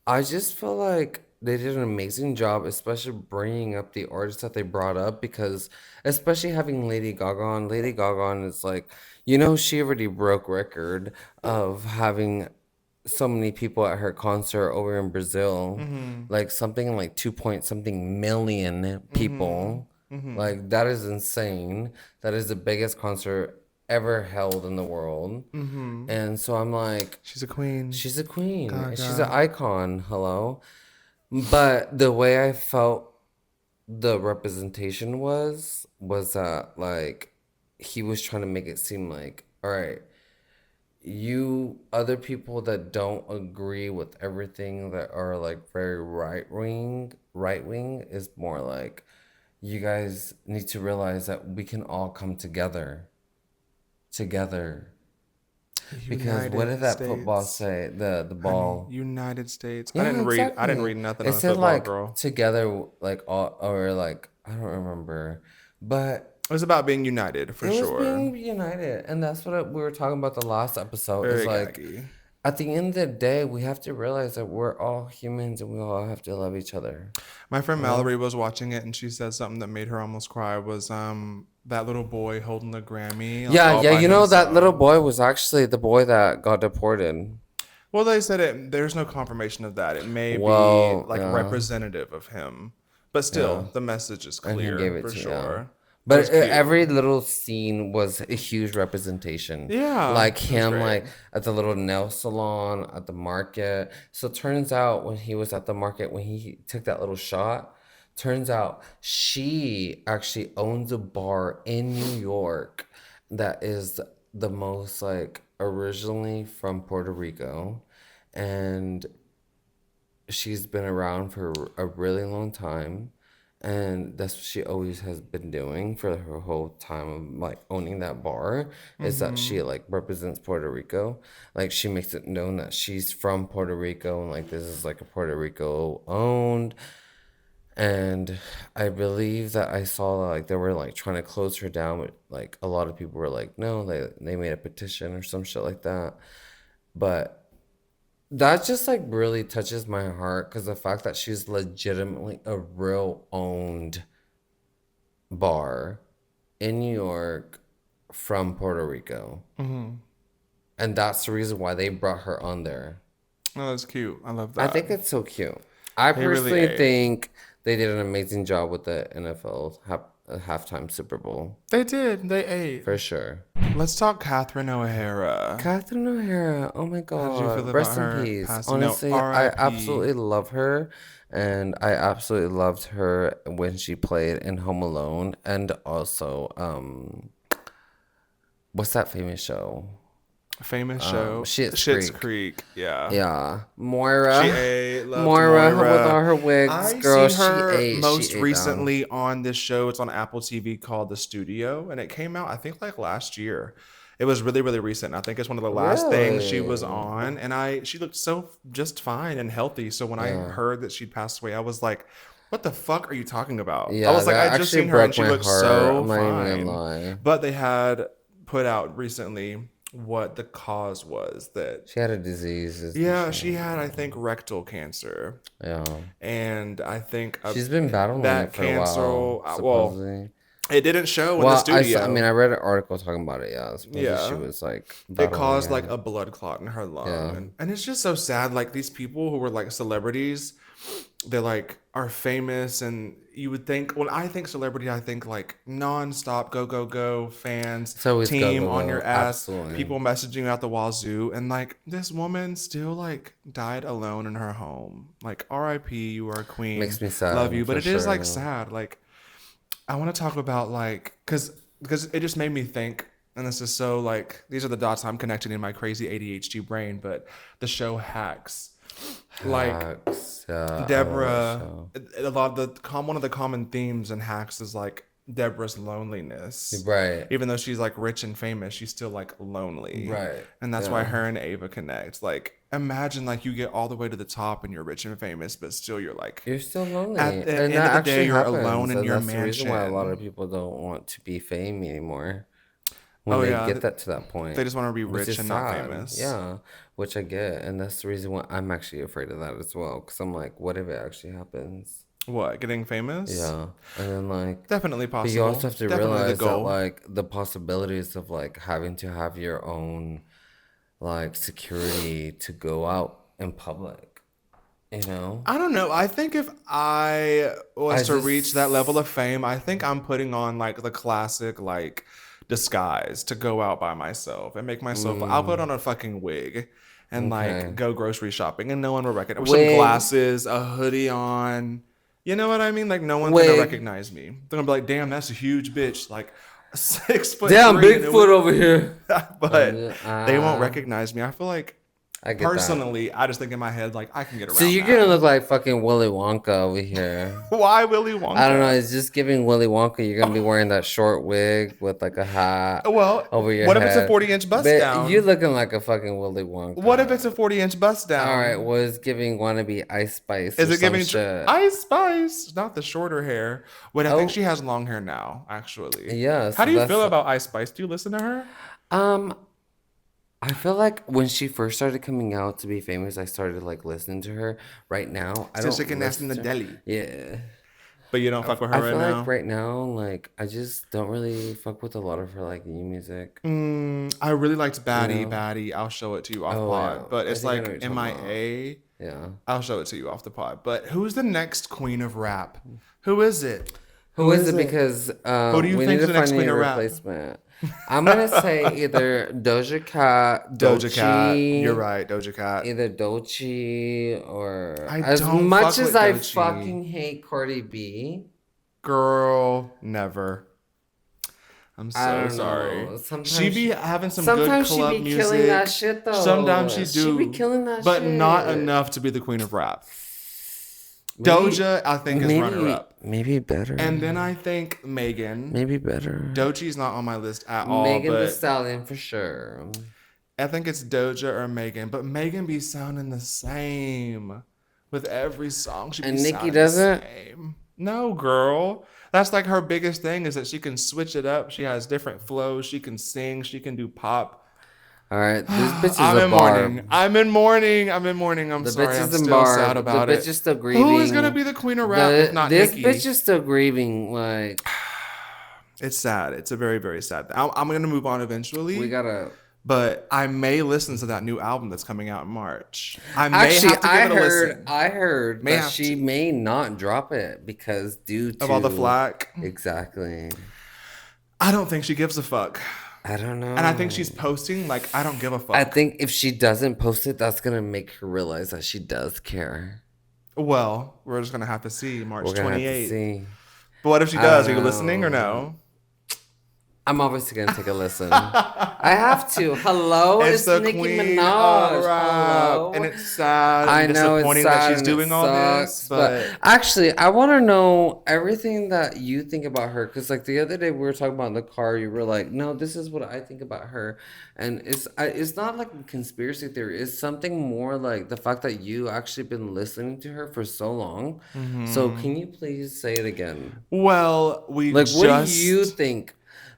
Speaker 1: I just feel like they did an amazing job, especially bringing up the artists that they brought up because especially having Lady Gaga on. Lady Gaga on is like, you know, she already broke record of having so many people at her concert over in Brazil, like something like 2 point something million people. Like that is insane. That is the biggest concert ever held in the world. And so I'm like,
Speaker 2: She's a queen.
Speaker 1: she's a queen. And she's an
Speaker 2: Gaga.
Speaker 1: icon. Hello. But the way I felt the representation was that like he was trying to make it seem like, all right, you other people that don't agree with everything that are like very right wing is more like you guys need to realize that we can all come together because what did
Speaker 2: United
Speaker 1: that football
Speaker 2: States.
Speaker 1: say, the
Speaker 2: Honey,
Speaker 1: ball.
Speaker 2: United States.
Speaker 1: Yeah,
Speaker 2: I didn't
Speaker 1: exactly.
Speaker 2: read nothing
Speaker 1: It
Speaker 2: on the
Speaker 1: said
Speaker 2: football,
Speaker 1: like
Speaker 2: girl.
Speaker 1: together, like all, or like I don't remember, but
Speaker 2: It was about being united for
Speaker 1: it was
Speaker 2: sure.
Speaker 1: being united, and that's what we were talking about the last episode. Is
Speaker 2: Very
Speaker 1: like
Speaker 2: gaggy.
Speaker 1: at the end of the day, we have to realize that we're all humans and we all have to love each other.
Speaker 2: My friend Mallory was watching it and she said something that made her almost cry was that little boy holding the Grammy like,
Speaker 1: Yeah,
Speaker 2: all
Speaker 1: yeah.
Speaker 2: by
Speaker 1: You know that little
Speaker 2: himself.
Speaker 1: boy was actually the boy that got deported.
Speaker 2: Well, they said there's no confirmation of that. It may be
Speaker 1: Well,
Speaker 2: like
Speaker 1: yeah,
Speaker 2: representative of him. But
Speaker 1: yeah.
Speaker 2: still, the message is
Speaker 1: And he gave
Speaker 2: clear
Speaker 1: it
Speaker 2: for
Speaker 1: to yeah.
Speaker 2: sure. It was
Speaker 1: But
Speaker 2: cute.
Speaker 1: every little scene was a huge representation.
Speaker 2: Yeah,
Speaker 1: Like
Speaker 2: it was
Speaker 1: him,
Speaker 2: great.
Speaker 1: like at the little nail salon, at the market. So it turns out when he was at the market, when he took that little shot, turns out she actually owns a bar in New York that is the most like originally from Puerto Rico. And she's been around for a really long time, and that's what she always has been doing for her whole time of like owning that bar, is that she like represents Puerto Rico. Like she makes it known that she's from Puerto Rico and like this is like a Puerto Rico owned. And I believe that I saw like they were like trying to close her down, but like a lot of people were like no, they made a petition or some shit like that. But that just like really touches my heart because the fact that she's legitimately a real owned bar in New York from Puerto Rico. And that's the reason why they brought her on there.
Speaker 2: Oh, that's cute. I love
Speaker 1: I
Speaker 2: that.
Speaker 1: think it's so cute. I
Speaker 2: They really
Speaker 1: personally
Speaker 2: ate.
Speaker 1: think they did an amazing job with the NFL halftime Super Bowl.
Speaker 2: They did. They ate.
Speaker 1: For sure.
Speaker 2: Let's talk Catherine O'Hara.
Speaker 1: Catherine O'Hara, oh my
Speaker 2: How did you feel
Speaker 1: God,
Speaker 2: about
Speaker 1: rest in
Speaker 2: her
Speaker 1: peace.
Speaker 2: passing? No,
Speaker 1: Honestly, I
Speaker 2: R.I.P.
Speaker 1: absolutely love her, and I absolutely loved her when she played in Home Alone, and also, what's that famous show?
Speaker 2: Famous show.
Speaker 1: Schitt's
Speaker 2: Schitt's
Speaker 1: Creek.
Speaker 2: Creek. Yeah.
Speaker 1: Yeah, Moira.
Speaker 2: She ate. Loved
Speaker 1: Moira with
Speaker 2: Moira.
Speaker 1: all her wigs,
Speaker 2: I
Speaker 1: girl.
Speaker 2: seen her
Speaker 1: She
Speaker 2: most
Speaker 1: ate down.
Speaker 2: recently on this show. It's on Apple TV called The Studio, and it came out I think like last year. It was really really recent. I think it's one of the last things she was
Speaker 1: Really?
Speaker 2: on, and she looked so just fine and healthy. So when I heard that she'd passed away, I was like, "What the fuck are you talking about?" I
Speaker 1: Yeah,
Speaker 2: was like,
Speaker 1: that
Speaker 2: "I just
Speaker 1: actually
Speaker 2: seen her and
Speaker 1: broke
Speaker 2: she
Speaker 1: my
Speaker 2: looked
Speaker 1: heart.
Speaker 2: so
Speaker 1: I'm not even gonna
Speaker 2: fine."
Speaker 1: lie.
Speaker 2: But they had put out recently what the cause was that
Speaker 1: She had a disease.
Speaker 2: yeah, she had, I think, rectal cancer.
Speaker 1: Yeah.
Speaker 2: And I think
Speaker 1: She's been battling
Speaker 2: that
Speaker 1: it for a
Speaker 2: cancer,
Speaker 1: while,
Speaker 2: well,
Speaker 1: supposedly.
Speaker 2: It didn't show in the studio.
Speaker 1: I mean, I read an article talking about it. Yeah, supposedly she was like
Speaker 2: it caused
Speaker 1: battling
Speaker 2: like a blood clot in her lung,
Speaker 1: Yeah.
Speaker 2: and it's just so sad. Like these people who were like celebrities, they like are famous, and you would think when I think celebrity, I think like nonstop go fans,
Speaker 1: It's always
Speaker 2: team
Speaker 1: go,
Speaker 2: on
Speaker 1: go.
Speaker 2: your ass,
Speaker 1: Absolutely.
Speaker 2: people messaging you out the wazoo, and like this woman still like died alone in her home. Like R.I.P. You are a queen.
Speaker 1: Makes me sad,
Speaker 2: Love you, but
Speaker 1: for
Speaker 2: it is like
Speaker 1: sure.
Speaker 2: sad. Like I want to talk about like because it just made me think, and this is so like these are the dots I'm connecting in my crazy ADHD brain. But the show Hacks, like
Speaker 1: Hacks, yeah, I love that
Speaker 2: Deborah,
Speaker 1: show.
Speaker 2: a lot of the one of the common themes in Hacks is like Deborah's loneliness.
Speaker 1: Right.
Speaker 2: Even though she's like rich and famous, she's still like lonely.
Speaker 1: Right.
Speaker 2: And that's
Speaker 1: Yeah.
Speaker 2: why her and Ava connect. Like imagine like you get all the way to the top and you're rich and famous, but still you're like
Speaker 1: You're still lonely.
Speaker 2: at the
Speaker 1: And
Speaker 2: end
Speaker 1: that
Speaker 2: of the day
Speaker 1: actually
Speaker 2: you're
Speaker 1: happens.
Speaker 2: alone in
Speaker 1: And
Speaker 2: your
Speaker 1: that's the reason why a lot
Speaker 2: mansion.
Speaker 1: of people don't want to be fame anymore. When
Speaker 2: Oh,
Speaker 1: they
Speaker 2: yeah.
Speaker 1: get that to that point.
Speaker 2: They just want to be
Speaker 1: Which
Speaker 2: rich
Speaker 1: is
Speaker 2: and not
Speaker 1: sad.
Speaker 2: famous.
Speaker 1: Yeah. Which I get. And that's the reason why I'm actually afraid of that as well. Because I'm like, what if it actually happens?
Speaker 2: What, getting famous?
Speaker 1: Yeah. And then like
Speaker 2: Definitely
Speaker 1: but
Speaker 2: possible.
Speaker 1: you also have to
Speaker 2: Definitely
Speaker 1: realize
Speaker 2: the
Speaker 1: that
Speaker 2: goal.
Speaker 1: like the possibilities of like having to have your own like security to go out in public. You know?
Speaker 2: I don't know. I think if I was
Speaker 1: I
Speaker 2: to reach
Speaker 1: just-
Speaker 2: that level of fame, I think I'm putting on like the classic like disguise to go out by myself and make myself. I'll put on a fucking wig and
Speaker 1: Okay.
Speaker 2: like go grocery shopping, and no one will recognize. With
Speaker 1: Wig.
Speaker 2: some glasses, a hoodie on. You know what I mean? Like no one's
Speaker 1: Wig.
Speaker 2: gonna recognize me. They're gonna be like, "Damn, that's a huge bitch." Like 6'3".
Speaker 1: Damn,
Speaker 2: and it
Speaker 1: Bigfoot
Speaker 2: was-
Speaker 1: over here.
Speaker 2: but
Speaker 1: Uh,
Speaker 2: they won't recognize me. I feel like
Speaker 1: I get that.
Speaker 2: personally, I just think in my head like I can get around.
Speaker 1: So you're
Speaker 2: that.
Speaker 1: gonna look like fucking Willy Wonka over here.
Speaker 2: Why Willy Wonka?
Speaker 1: I don't know. It's just giving Willy Wonka. You're gonna be wearing that short wig with like a hat
Speaker 2: Well,
Speaker 1: over your
Speaker 2: what
Speaker 1: head.
Speaker 2: if it's a 40-inch bust
Speaker 1: But
Speaker 2: down?
Speaker 1: you're looking like a fucking Willy Wonka.
Speaker 2: What if it's a 40-inch bust down?
Speaker 1: All right, well, it's giving wannabe Ice Spice.
Speaker 2: Is
Speaker 1: or
Speaker 2: it giving
Speaker 1: some shit.
Speaker 2: Ice Spice? Not the shorter hair. Wait, I think
Speaker 1: Oh.
Speaker 2: she has long hair now, actually.
Speaker 1: Yeah,
Speaker 2: How
Speaker 1: so
Speaker 2: do you
Speaker 1: that's-
Speaker 2: feel about Ice Spice? Do you listen to her?
Speaker 1: I feel like when she first started coming out to be famous, I started like listening to her. Right now, I
Speaker 2: Since
Speaker 1: don't
Speaker 2: she can dance in the
Speaker 1: listen to-
Speaker 2: deli.
Speaker 1: Yeah.
Speaker 2: But you don't fuck with her
Speaker 1: I
Speaker 2: right
Speaker 1: feel
Speaker 2: now?
Speaker 1: like right now, like I just don't really fuck with a lot of her like new music.
Speaker 2: I really liked Baddie,
Speaker 1: You know?
Speaker 2: Baddie. I'll show it to you off
Speaker 1: Oh,
Speaker 2: pod.
Speaker 1: yeah.
Speaker 2: But
Speaker 1: I
Speaker 2: it's
Speaker 1: think I know
Speaker 2: like
Speaker 1: what you're talking
Speaker 2: MIA.
Speaker 1: Yeah.
Speaker 2: I'll show it to you off the pod. But who's the next queen of rap? Who is it?
Speaker 1: Who is it? Because
Speaker 2: Who do you
Speaker 1: we
Speaker 2: think's
Speaker 1: need to
Speaker 2: the next
Speaker 1: find
Speaker 2: queen
Speaker 1: a
Speaker 2: of rap?
Speaker 1: replacement. I'm gonna say either Doja Cat,
Speaker 2: Doja Cat.
Speaker 1: Doechii,
Speaker 2: You're right, Doja Cat.
Speaker 1: Either Doechii or
Speaker 2: I
Speaker 1: as
Speaker 2: don't
Speaker 1: much
Speaker 2: fuck
Speaker 1: as
Speaker 2: with
Speaker 1: I
Speaker 2: Doechii.
Speaker 1: fucking hate Cardi B.
Speaker 2: Girl, never. I'm
Speaker 1: I
Speaker 2: so
Speaker 1: don't
Speaker 2: sorry.
Speaker 1: know. Sometimes
Speaker 2: She be having some
Speaker 1: Sometimes
Speaker 2: good
Speaker 1: she
Speaker 2: club
Speaker 1: be
Speaker 2: music.
Speaker 1: killing that shit though.
Speaker 2: Sometimes she do.
Speaker 1: She be killing that
Speaker 2: but
Speaker 1: shit.
Speaker 2: not enough to be the queen of rap. Doja, I think, is runner up.
Speaker 1: Maybe better.
Speaker 2: And then I think Megan.
Speaker 1: maybe better.
Speaker 2: Dochi's not on my list at all.
Speaker 1: Megan
Speaker 2: but
Speaker 1: Thee Stallion for sure.
Speaker 2: I think it's Doja or Megan. But Megan be sounding the same with every song. She be
Speaker 1: And Nicki
Speaker 2: sounding the
Speaker 1: doesn't?
Speaker 2: same. No, girl. That's like her biggest thing is that she can switch it up. She has different flows. She can sing. She can do pop.
Speaker 1: All right, this bitch is
Speaker 2: I'm
Speaker 1: a
Speaker 2: in
Speaker 1: barb.
Speaker 2: mourning. I'm in mourning. I'm in mourning. I'm
Speaker 1: The
Speaker 2: sorry.
Speaker 1: bitch
Speaker 2: I'm
Speaker 1: is in
Speaker 2: still
Speaker 1: barb.
Speaker 2: sad about
Speaker 1: The
Speaker 2: it.
Speaker 1: bitch is still grieving.
Speaker 2: Who is gonna be the queen of rap if not
Speaker 1: this
Speaker 2: Nicki?
Speaker 1: bitch is still grieving. Like
Speaker 2: It's sad. It's a very, very sad thing. I'm gonna move on eventually.
Speaker 1: we gotta.
Speaker 2: But I may listen to that new album that's coming out in March. I may
Speaker 1: Actually,
Speaker 2: have to give it a listen.
Speaker 1: I heard
Speaker 2: May
Speaker 1: that
Speaker 2: have
Speaker 1: she may not drop it because due to
Speaker 2: Of all the flack.
Speaker 1: Exactly.
Speaker 2: I don't think she gives a fuck.
Speaker 1: I don't know.
Speaker 2: And I think she's posting like I don't give a fuck.
Speaker 1: I think if she doesn't post it, that's gonna make her realize that she does care.
Speaker 2: Well, we're just gonna have to see March
Speaker 1: We're gonna have to
Speaker 2: 28th.
Speaker 1: see.
Speaker 2: But what if she
Speaker 1: I
Speaker 2: does? Are
Speaker 1: don't
Speaker 2: you listening or
Speaker 1: know.
Speaker 2: no?
Speaker 1: I'm obviously gonna take a listen. I have to. Hello, it's
Speaker 2: the
Speaker 1: Nicki
Speaker 2: queen
Speaker 1: Minaj.
Speaker 2: of rap.
Speaker 1: Hello.
Speaker 2: And it's sad
Speaker 1: I
Speaker 2: and
Speaker 1: know it's
Speaker 2: disappointing
Speaker 1: sad
Speaker 2: that she's
Speaker 1: and
Speaker 2: doing
Speaker 1: it
Speaker 2: all
Speaker 1: sucks,
Speaker 2: this. But
Speaker 1: actually, I want to know everything that you think about her. Because like the other day we were talking about in the car, you were like, "No, this is what I think about her," and it's not like a conspiracy theory. It's something more like the fact that you actually been listening to her for so long. So can you please say it again?
Speaker 2: well, we
Speaker 1: Like,
Speaker 2: just
Speaker 1: what do you think?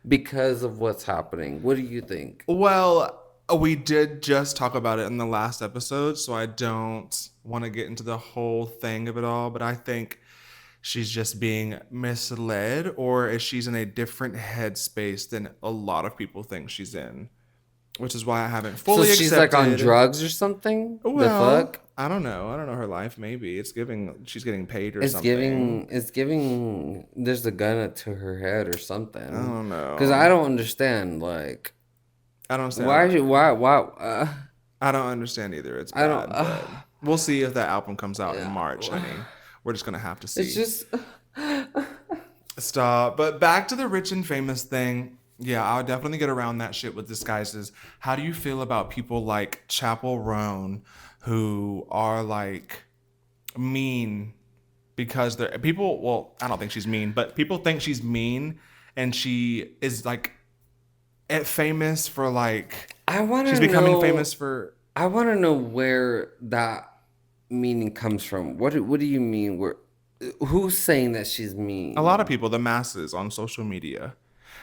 Speaker 1: Because of what's happening, what do you think?
Speaker 2: Well, we did just talk about it in the last episode, so I don't want to get into the whole thing of it all, but I think she's just being misled, or is she's in a different headspace than a lot of people think she's in? Which is why I haven't
Speaker 1: So
Speaker 2: fully
Speaker 1: she's like on
Speaker 2: accepted.
Speaker 1: drugs or something? The
Speaker 2: Well,
Speaker 1: fuck?
Speaker 2: I don't know. I don't know her life. Maybe it's giving she's getting paid or
Speaker 1: It's
Speaker 2: something.
Speaker 1: giving, there's a gun to her head or something.
Speaker 2: I don't
Speaker 1: Because I
Speaker 2: know.
Speaker 1: don't understand, like,
Speaker 2: I don't understand.
Speaker 1: why,
Speaker 2: I don't understand either. It's
Speaker 1: I don't,
Speaker 2: bad, but we'll see if that album comes out in
Speaker 1: yeah.
Speaker 2: March, honey. We're just gonna have to see.
Speaker 1: It's just,
Speaker 2: Stop. But back to the rich and famous thing. Yeah, I'll definitely get around that shit with disguises. How do you feel about people like Chapel Roan who are like mean because they're people? Well, I don't think she's mean, but people think she's mean and she is like famous for like
Speaker 1: I want
Speaker 2: she's
Speaker 1: to
Speaker 2: becoming
Speaker 1: know,
Speaker 2: famous for.
Speaker 1: I want to know where that meaning comes from. What do you mean? Who's saying that she's mean?
Speaker 2: A lot of people, the masses on social media,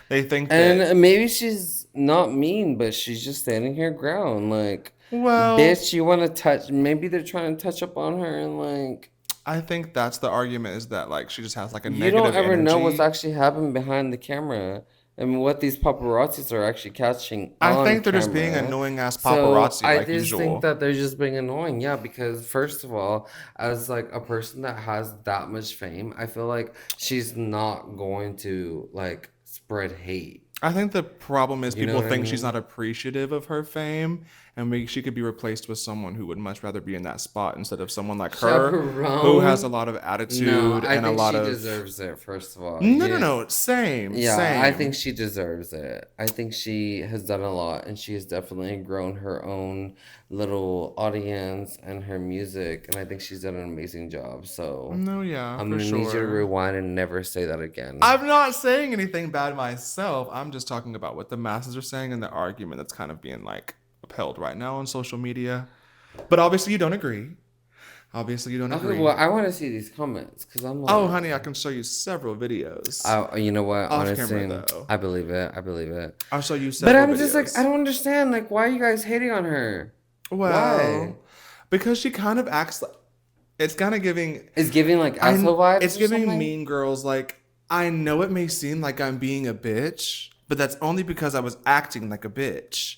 Speaker 2: they think that.
Speaker 1: And maybe she's not mean, but she's just standing her ground. Like,
Speaker 2: Well,
Speaker 1: bitch, you want to touch? Maybe they're trying to touch up on her, and like,
Speaker 2: I think that's the argument is that like she just has like a
Speaker 1: you
Speaker 2: negative
Speaker 1: don't ever know what's
Speaker 2: energy.
Speaker 1: actually happening behind the camera. I mean, what these paparazzis are actually catching
Speaker 2: I
Speaker 1: on
Speaker 2: think they're just being
Speaker 1: camera.
Speaker 2: annoying ass
Speaker 1: So
Speaker 2: paparazzi
Speaker 1: I
Speaker 2: like
Speaker 1: just
Speaker 2: usual.
Speaker 1: think that they're just being annoying. Yeah, because first of all, as like a person that has that much fame, I feel like she's not going to like spread hate.
Speaker 2: I think the problem is
Speaker 1: You know
Speaker 2: people
Speaker 1: what I
Speaker 2: think she's
Speaker 1: mean?
Speaker 2: not appreciative of her fame, and she could be replaced with someone who would much rather be in that spot instead of someone like her, who has a
Speaker 1: Chaperone?
Speaker 2: lot of
Speaker 1: No,
Speaker 2: attitude
Speaker 1: I
Speaker 2: and a
Speaker 1: think
Speaker 2: lot
Speaker 1: she
Speaker 2: of.
Speaker 1: deserves it, first of all.
Speaker 2: No, no,
Speaker 1: Yeah,
Speaker 2: no. Same,
Speaker 1: yeah, I
Speaker 2: same.
Speaker 1: think she deserves it. I think she has done a lot and she has definitely grown her own little audience and her music, and I think she's done an amazing job. So
Speaker 2: No, yeah,
Speaker 1: I'm
Speaker 2: for
Speaker 1: gonna need you to
Speaker 2: sure.
Speaker 1: rewind and never say that again.
Speaker 2: I'm not saying anything bad myself. I'm just talking about what the masses are saying and the argument that's kind of being like upheld right now on social media. But obviously you don't agree. Obviously you don't
Speaker 1: Okay,
Speaker 2: agree.
Speaker 1: well, I want to see these comments because I'm
Speaker 2: Oh,
Speaker 1: like,
Speaker 2: honey, I can show you several videos.
Speaker 1: you know what?
Speaker 2: Off camera,
Speaker 1: Honestly,
Speaker 2: though.
Speaker 1: I believe it. I believe it.
Speaker 2: I'll show you
Speaker 1: But
Speaker 2: several
Speaker 1: I'm just like, I
Speaker 2: videos.
Speaker 1: don't understand. Like, why are you guys hating on her? Why?
Speaker 2: Well, because she kind of acts like it's kind of giving
Speaker 1: It's giving like asshole vibes
Speaker 2: it's
Speaker 1: or
Speaker 2: giving
Speaker 1: something?
Speaker 2: Mean Girls like I know it may seem like I'm being a bitch, but that's only because I was acting like a bitch.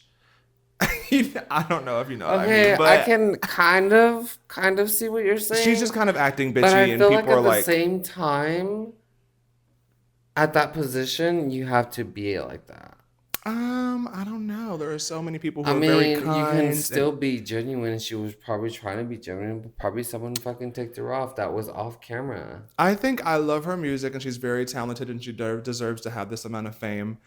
Speaker 2: I don't know if you know what I
Speaker 1: Okay,
Speaker 2: mean,
Speaker 1: I
Speaker 2: but
Speaker 1: can kind of see what you're saying.
Speaker 2: she's just kind of acting
Speaker 1: But I
Speaker 2: bitchy, and
Speaker 1: feel like
Speaker 2: people are
Speaker 1: at the
Speaker 2: like,
Speaker 1: same time, at that position, you have to be like that.
Speaker 2: I don't know. There are so many people who
Speaker 1: I
Speaker 2: are very
Speaker 1: mean, you can
Speaker 2: kind.
Speaker 1: still be genuine. She was probably trying to be genuine, but probably someone fucking ticked her off. That was off camera.
Speaker 2: I think I love her music, and she's very talented, and she deserves to have this amount of fame.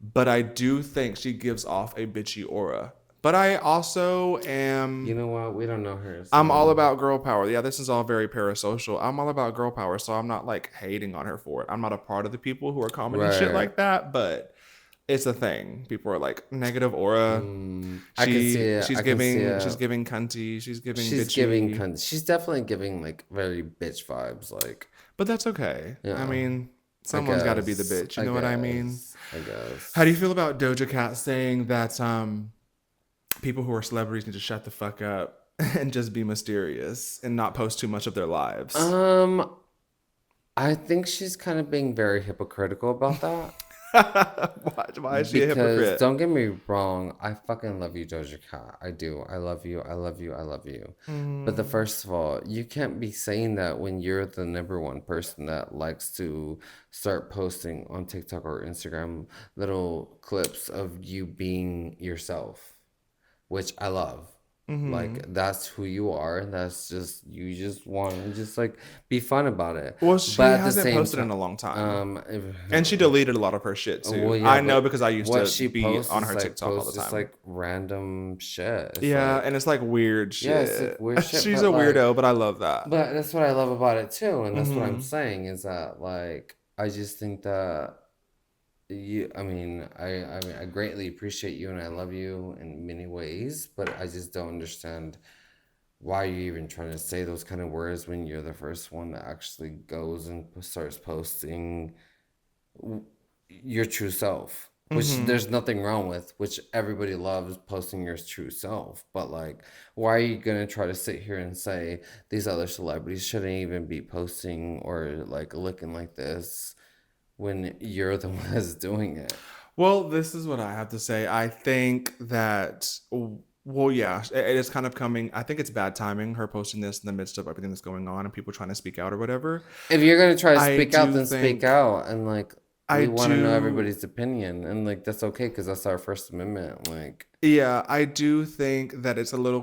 Speaker 2: But I do think she gives off a bitchy aura. But I also am.
Speaker 1: You know what? We don't know her.
Speaker 2: I'm all
Speaker 1: So.
Speaker 2: about girl power. Yeah, this is all very parasocial. I'm all about girl power, so I'm not like hating on her for it. I'm not a part of the people who are commenting shit
Speaker 1: Right.
Speaker 2: like that, but it's a thing. People are like negative aura.
Speaker 1: I can see it.
Speaker 2: She's
Speaker 1: I can see
Speaker 2: giving
Speaker 1: it.
Speaker 2: she's giving cunty. She's giving
Speaker 1: She's
Speaker 2: bitchy.
Speaker 1: giving she's definitely giving like very bitch vibes. Like,
Speaker 2: But that's okay.
Speaker 1: yeah,
Speaker 2: I mean, someone's got to be the bitch. You know what I mean?
Speaker 1: I guess.
Speaker 2: How do you feel about Doja Cat saying that people who are celebrities need to shut the fuck up and just be mysterious and not post too much of their lives?
Speaker 1: I think she's kind of being very hypocritical about that.
Speaker 2: Why is she a hypocrite?
Speaker 1: Because don't get me wrong, I fucking love you, Doja Cat. I do. I love you. I love you. I love you. But the first of all, you can't be saying that when you're the number one person that likes to start posting on TikTok or Instagram little clips of you being yourself, which I love. Like, that's who you are. That's just, you just want to just like be fun about it.
Speaker 2: Well, she
Speaker 1: But at the
Speaker 2: hasn't
Speaker 1: same
Speaker 2: posted in
Speaker 1: time,
Speaker 2: a long time.
Speaker 1: if,
Speaker 2: And she deleted a lot of her shit too.
Speaker 1: well, yeah,
Speaker 2: I know
Speaker 1: but
Speaker 2: because I used
Speaker 1: what
Speaker 2: to
Speaker 1: she
Speaker 2: be
Speaker 1: posts
Speaker 2: on
Speaker 1: is
Speaker 2: her
Speaker 1: like
Speaker 2: TikTok all the
Speaker 1: posts
Speaker 2: time.
Speaker 1: just like random shit. It's
Speaker 2: Yeah,
Speaker 1: like,
Speaker 2: and it's like weird shit.
Speaker 1: yeah, it's like weird shit.
Speaker 2: She's
Speaker 1: but
Speaker 2: a
Speaker 1: like,
Speaker 2: weirdo, but I love that.
Speaker 1: but that's what I love about it too, and that's what
Speaker 2: Mm-hmm.
Speaker 1: I'm saying is that like I just think that I mean, I greatly appreciate you and I love you in many ways, but I just don't understand why are you even trying to say those kind of words when you're the first one that actually goes and starts posting your true self. which there's nothing wrong with, which everybody loves posting your true self. But like, why are you gonna try to sit here and say these other celebrities shouldn't even be posting or like looking like this when you're the one that's doing it?
Speaker 2: Well, this is what I have to say. I think that, well, yeah, it is kind of coming. I think it's bad timing, her posting this in the midst of everything that's going on and people trying to speak out or whatever.
Speaker 1: If you're gonna try to
Speaker 2: I
Speaker 1: speak out,
Speaker 2: do
Speaker 1: then speak
Speaker 2: think-
Speaker 1: out, and like
Speaker 2: I
Speaker 1: we want to know
Speaker 2: do-
Speaker 1: everybody's opinion, and like that's okay because that's our First Amendment. Like,
Speaker 2: Yeah, I do think that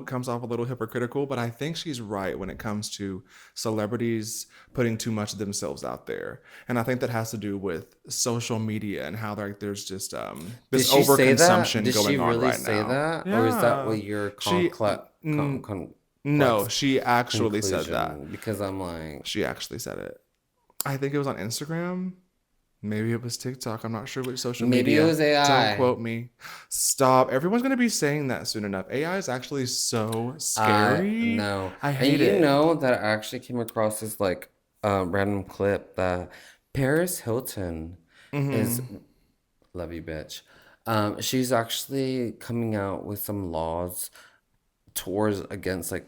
Speaker 2: comes off a little hypocritical, but I think she's right when it comes to celebrities putting too much of themselves out there. And I think that has to do with social media and how there's just this
Speaker 1: did she say that?
Speaker 2: overconsumption
Speaker 1: Did
Speaker 2: going
Speaker 1: she
Speaker 2: on
Speaker 1: really
Speaker 2: right
Speaker 1: say
Speaker 2: now.
Speaker 1: that, or is that what
Speaker 2: Yeah.
Speaker 1: your
Speaker 2: She- No, she actually said that.
Speaker 1: Because I'm like,
Speaker 2: She actually said it. I think it was on Instagram. Maybe it was TikTok. I'm not sure which social
Speaker 1: Maybe
Speaker 2: media.
Speaker 1: it was AI.
Speaker 2: Don't quote me. Stop. Everyone's going to be saying that soon enough. AI is actually so scary.
Speaker 1: no,
Speaker 2: I hate
Speaker 1: and
Speaker 2: it.
Speaker 1: you know that I actually came across this like random clip that Paris Hilton is, love you, bitch. She's actually coming out with some laws towards against like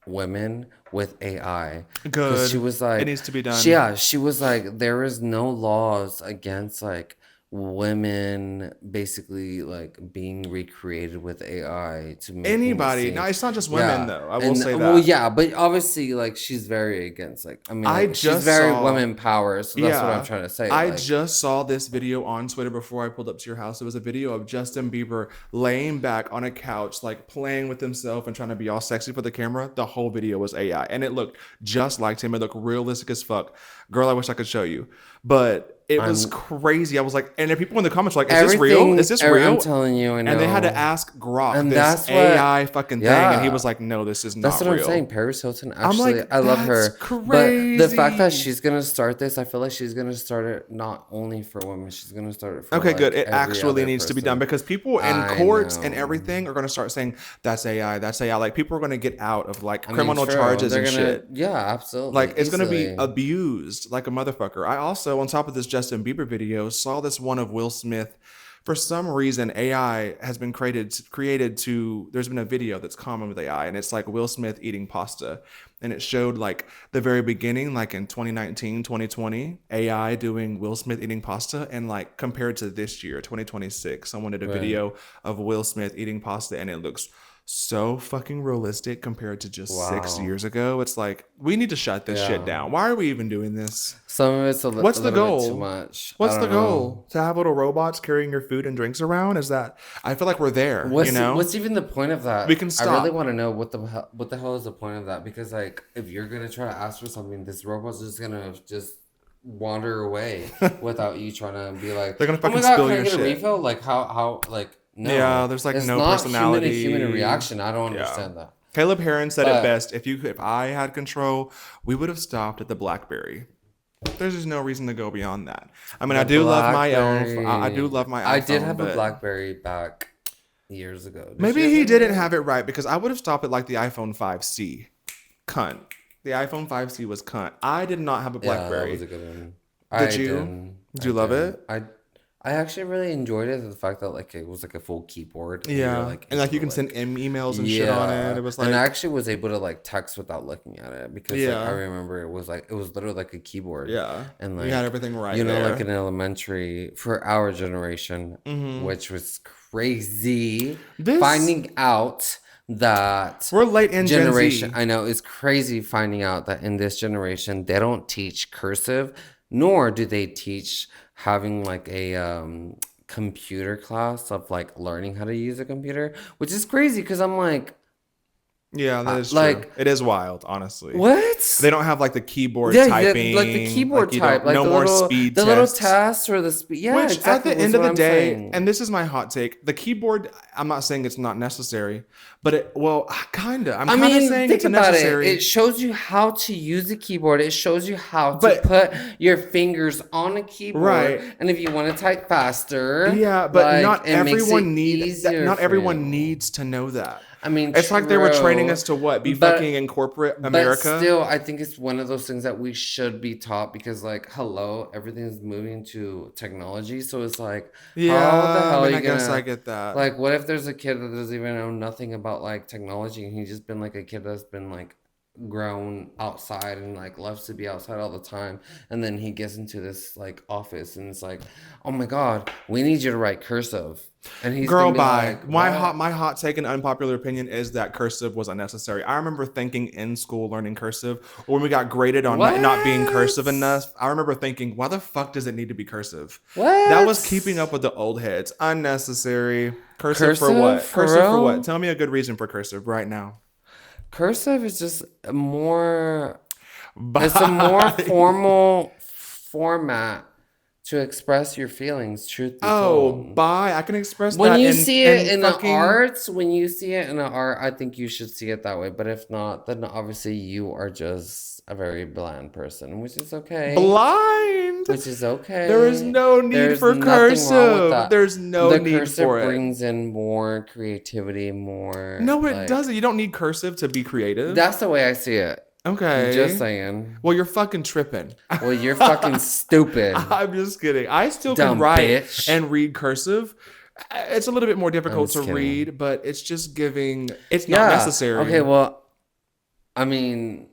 Speaker 1: women with AI. 'Cause
Speaker 2: Good.
Speaker 1: she was like,
Speaker 2: It needs to be done.
Speaker 1: Yeah, she was like, there is no laws against like women basically like being recreated with AI to make them
Speaker 2: Anybody.
Speaker 1: seem-
Speaker 2: No, it's not just women,
Speaker 1: Yeah.
Speaker 2: though. I will
Speaker 1: And-
Speaker 2: say that.
Speaker 1: Well, yeah, but obviously, like, she's very against, like, I mean,
Speaker 2: I
Speaker 1: like, she's
Speaker 2: just
Speaker 1: very
Speaker 2: saw-
Speaker 1: women power, so that's what
Speaker 2: Yeah.
Speaker 1: I'm trying to say.
Speaker 2: I
Speaker 1: like,
Speaker 2: just saw this video on Twitter before I pulled up to your house. It was a video of Justin Bieber laying back on a couch, like playing with himself and trying to be all sexy for the camera. The whole video was AI, and it looked just like him. It looked realistic as fuck. Girl, I wish I could show you, but it was crazy. I was like, and there are people in the comments were like, "Is this real? Is this real?"
Speaker 1: I'm telling you, I know.
Speaker 2: And they had to ask Grok
Speaker 1: And
Speaker 2: this
Speaker 1: that's what-
Speaker 2: AI fucking thing, and he
Speaker 1: yeah.
Speaker 2: was like, "No, this is not
Speaker 1: That's what
Speaker 2: real."
Speaker 1: I'm saying. Paris Hilton,
Speaker 2: I'm
Speaker 1: actually,
Speaker 2: like,
Speaker 1: I love her.
Speaker 2: that's
Speaker 1: But the fact that
Speaker 2: crazy.
Speaker 1: she's going to start this, I feel like she's going to start it not only for women, she's going to start it for
Speaker 2: Okay,
Speaker 1: like,
Speaker 2: good. It
Speaker 1: every
Speaker 2: actually
Speaker 1: other
Speaker 2: needs to be done
Speaker 1: person.
Speaker 2: because people in
Speaker 1: I
Speaker 2: courts and
Speaker 1: know.
Speaker 2: everything are going to start saying that's AI, that's AI. Like people are going to get out of like
Speaker 1: I mean,
Speaker 2: criminal
Speaker 1: true.
Speaker 2: charges
Speaker 1: They're
Speaker 2: and
Speaker 1: gonna-
Speaker 2: shit.
Speaker 1: Yeah, absolutely.
Speaker 2: Like it's going to be
Speaker 1: easily.
Speaker 2: abused like a motherfucker. I also, on top of this Justin Bieber video, saw this one of Will Smith. For some reason, AI has been created to. There's been a video that's common with AI, and it's like Will Smith eating pasta, and it showed like the very beginning, like in 2019, 2020, AI doing Will Smith eating pasta, and like compared to this year, 2026, someone did a video of Will Smith eating pasta, and it looks so fucking realistic compared to just 6
Speaker 1: Wow.
Speaker 2: years ago. It's like we need to shut this shit
Speaker 1: Yeah.
Speaker 2: down. Why are we even doing this?
Speaker 1: Some of it's
Speaker 2: What's the
Speaker 1: little bit
Speaker 2: goal?
Speaker 1: too much.
Speaker 2: What's
Speaker 1: I
Speaker 2: the
Speaker 1: don't know.
Speaker 2: goal? To have little robots carrying your food and drinks around? Is that? I feel like we're there.
Speaker 1: What's
Speaker 2: you know?
Speaker 1: what's even the point of that?
Speaker 2: We can
Speaker 1: I really
Speaker 2: stop.
Speaker 1: want to know what the hell is the point of that? Because like, if you're gonna try to ask for something, this robot's just gonna just wander away without you trying to be like,
Speaker 2: They're gonna
Speaker 1: oh my
Speaker 2: fucking
Speaker 1: God,
Speaker 2: spill
Speaker 1: can I
Speaker 2: your
Speaker 1: get a
Speaker 2: shit."
Speaker 1: refill? Like how like no.
Speaker 2: Yeah, there's, like,
Speaker 1: It's
Speaker 2: no
Speaker 1: not
Speaker 2: personality.
Speaker 1: Human reaction. I don't
Speaker 2: Yeah.
Speaker 1: understand that.
Speaker 2: Caleb Heron said
Speaker 1: But-
Speaker 2: it best. If I had control, we would have stopped at the BlackBerry. There's just no reason to go beyond that. I mean, I do love my own. I do love my iPhone.
Speaker 1: I did have a
Speaker 2: but
Speaker 1: BlackBerry back years ago. Did
Speaker 2: Maybe
Speaker 1: you
Speaker 2: he
Speaker 1: have
Speaker 2: didn't have it right because I would have stopped at like the iPhone 5C. Cunt. The iPhone 5C was cunt. I did not have a BlackBerry.
Speaker 1: Yeah, that was a good one.
Speaker 2: Did you? Did you love it?
Speaker 1: I actually really enjoyed it. The fact that like it was like a full keyboard. And
Speaker 2: Yeah,
Speaker 1: you're,
Speaker 2: and like you
Speaker 1: able
Speaker 2: can
Speaker 1: to,
Speaker 2: send emails and shit on it. It was like,
Speaker 1: and I actually was able to like text without looking at it because like,
Speaker 2: Yeah.
Speaker 1: I remember it was literally like a keyboard.
Speaker 2: yeah,
Speaker 1: and like
Speaker 2: you had everything right.
Speaker 1: you know,
Speaker 2: there.
Speaker 1: like in elementary for our generation, which was crazy.
Speaker 2: This-
Speaker 1: Finding out that
Speaker 2: We're late in
Speaker 1: generation.
Speaker 2: Gen Z.
Speaker 1: I know it's crazy finding out that in this generation they don't teach cursive, nor do they teach having like a computer class of like learning how to use a computer, which is crazy because I'm like,
Speaker 2: Yeah, that is
Speaker 1: like-
Speaker 2: true. It is wild, honestly.
Speaker 1: what?
Speaker 2: They don't have like the keyboard
Speaker 1: Yeah,
Speaker 2: typing,
Speaker 1: like the keyboard
Speaker 2: you don't-
Speaker 1: type, like
Speaker 2: no
Speaker 1: the
Speaker 2: more
Speaker 1: little,
Speaker 2: speed
Speaker 1: the little
Speaker 2: tests.
Speaker 1: tasks or the speed. Yeah,
Speaker 2: Which
Speaker 1: exactly,
Speaker 2: at the
Speaker 1: was
Speaker 2: end of
Speaker 1: what
Speaker 2: the
Speaker 1: I'm
Speaker 2: day,
Speaker 1: saying.
Speaker 2: and this is my hot take, the keyboard, I'm not saying it's not necessary, kind of. I'm kind of saying
Speaker 1: think
Speaker 2: it's
Speaker 1: about
Speaker 2: unnecessary.
Speaker 1: it. It shows you how to use the keyboard. It shows you how to put your fingers on a keyboard.
Speaker 2: Right.
Speaker 1: And if you want to type faster,
Speaker 2: yeah, but
Speaker 1: like,
Speaker 2: not
Speaker 1: it makes
Speaker 2: everyone
Speaker 1: it
Speaker 2: needs that.
Speaker 1: easier
Speaker 2: Not
Speaker 1: for
Speaker 2: everyone
Speaker 1: you.
Speaker 2: needs to know that.
Speaker 1: I mean,
Speaker 2: it's like they were training
Speaker 1: true,
Speaker 2: us to what? Be
Speaker 1: but-
Speaker 2: fucking in corporate America?
Speaker 1: But still, I think it's one of those things that we should be taught because, like, hello, everything's moving to technology. So it's like, how the hell are you
Speaker 2: I
Speaker 1: gonna...
Speaker 2: guess I get that.
Speaker 1: Like, what if there's a kid that doesn't even know nothing about, like, technology and he's just been, like, a kid that's been, like, grown outside and, like, loves to be outside all the time. And then he gets into this, like, office and it's like, oh, my God, we need you to write cursive. And he's
Speaker 2: Girl,
Speaker 1: gonna be
Speaker 2: bye.
Speaker 1: like,
Speaker 2: My hot take and unpopular opinion is that cursive was unnecessary. I remember thinking in school learning cursive, or when we got graded on not being cursive enough, I remember thinking, why the fuck does it need to be cursive?
Speaker 1: What?
Speaker 2: That was keeping up with the old heads. Unnecessary. Cursive for
Speaker 1: Cursive?
Speaker 2: what?
Speaker 1: For
Speaker 2: Cursive for
Speaker 1: real?
Speaker 2: what? Tell me a good reason for cursive right now.
Speaker 1: Cursive is just more... It's a more formal format to express your feelings, truth be told.
Speaker 2: Bye. I can express
Speaker 1: When
Speaker 2: that
Speaker 1: you see it in the
Speaker 2: fucking...
Speaker 1: arts, I think you should see it that way. But if not, then obviously you are just a very bland person, which is okay.
Speaker 2: Blind.
Speaker 1: Which is okay.
Speaker 2: There is no need
Speaker 1: There's
Speaker 2: for
Speaker 1: nothing wrong with
Speaker 2: cursive.
Speaker 1: that.
Speaker 2: There's no
Speaker 1: the
Speaker 2: need
Speaker 1: cursive
Speaker 2: for it.
Speaker 1: brings in more creativity, more...
Speaker 2: No, it
Speaker 1: like,
Speaker 2: doesn't. You don't need cursive to be creative.
Speaker 1: That's the way I see it.
Speaker 2: Okay.
Speaker 1: Just saying.
Speaker 2: Well, you're fucking tripping.
Speaker 1: Well, you're fucking stupid.
Speaker 2: I'm just kidding. I still
Speaker 1: Dumb
Speaker 2: can write
Speaker 1: bitch.
Speaker 2: and read cursive. It's a little bit more difficult to
Speaker 1: kidding.
Speaker 2: read, but it's just giving... It's not necessary.
Speaker 1: Okay, well, I mean...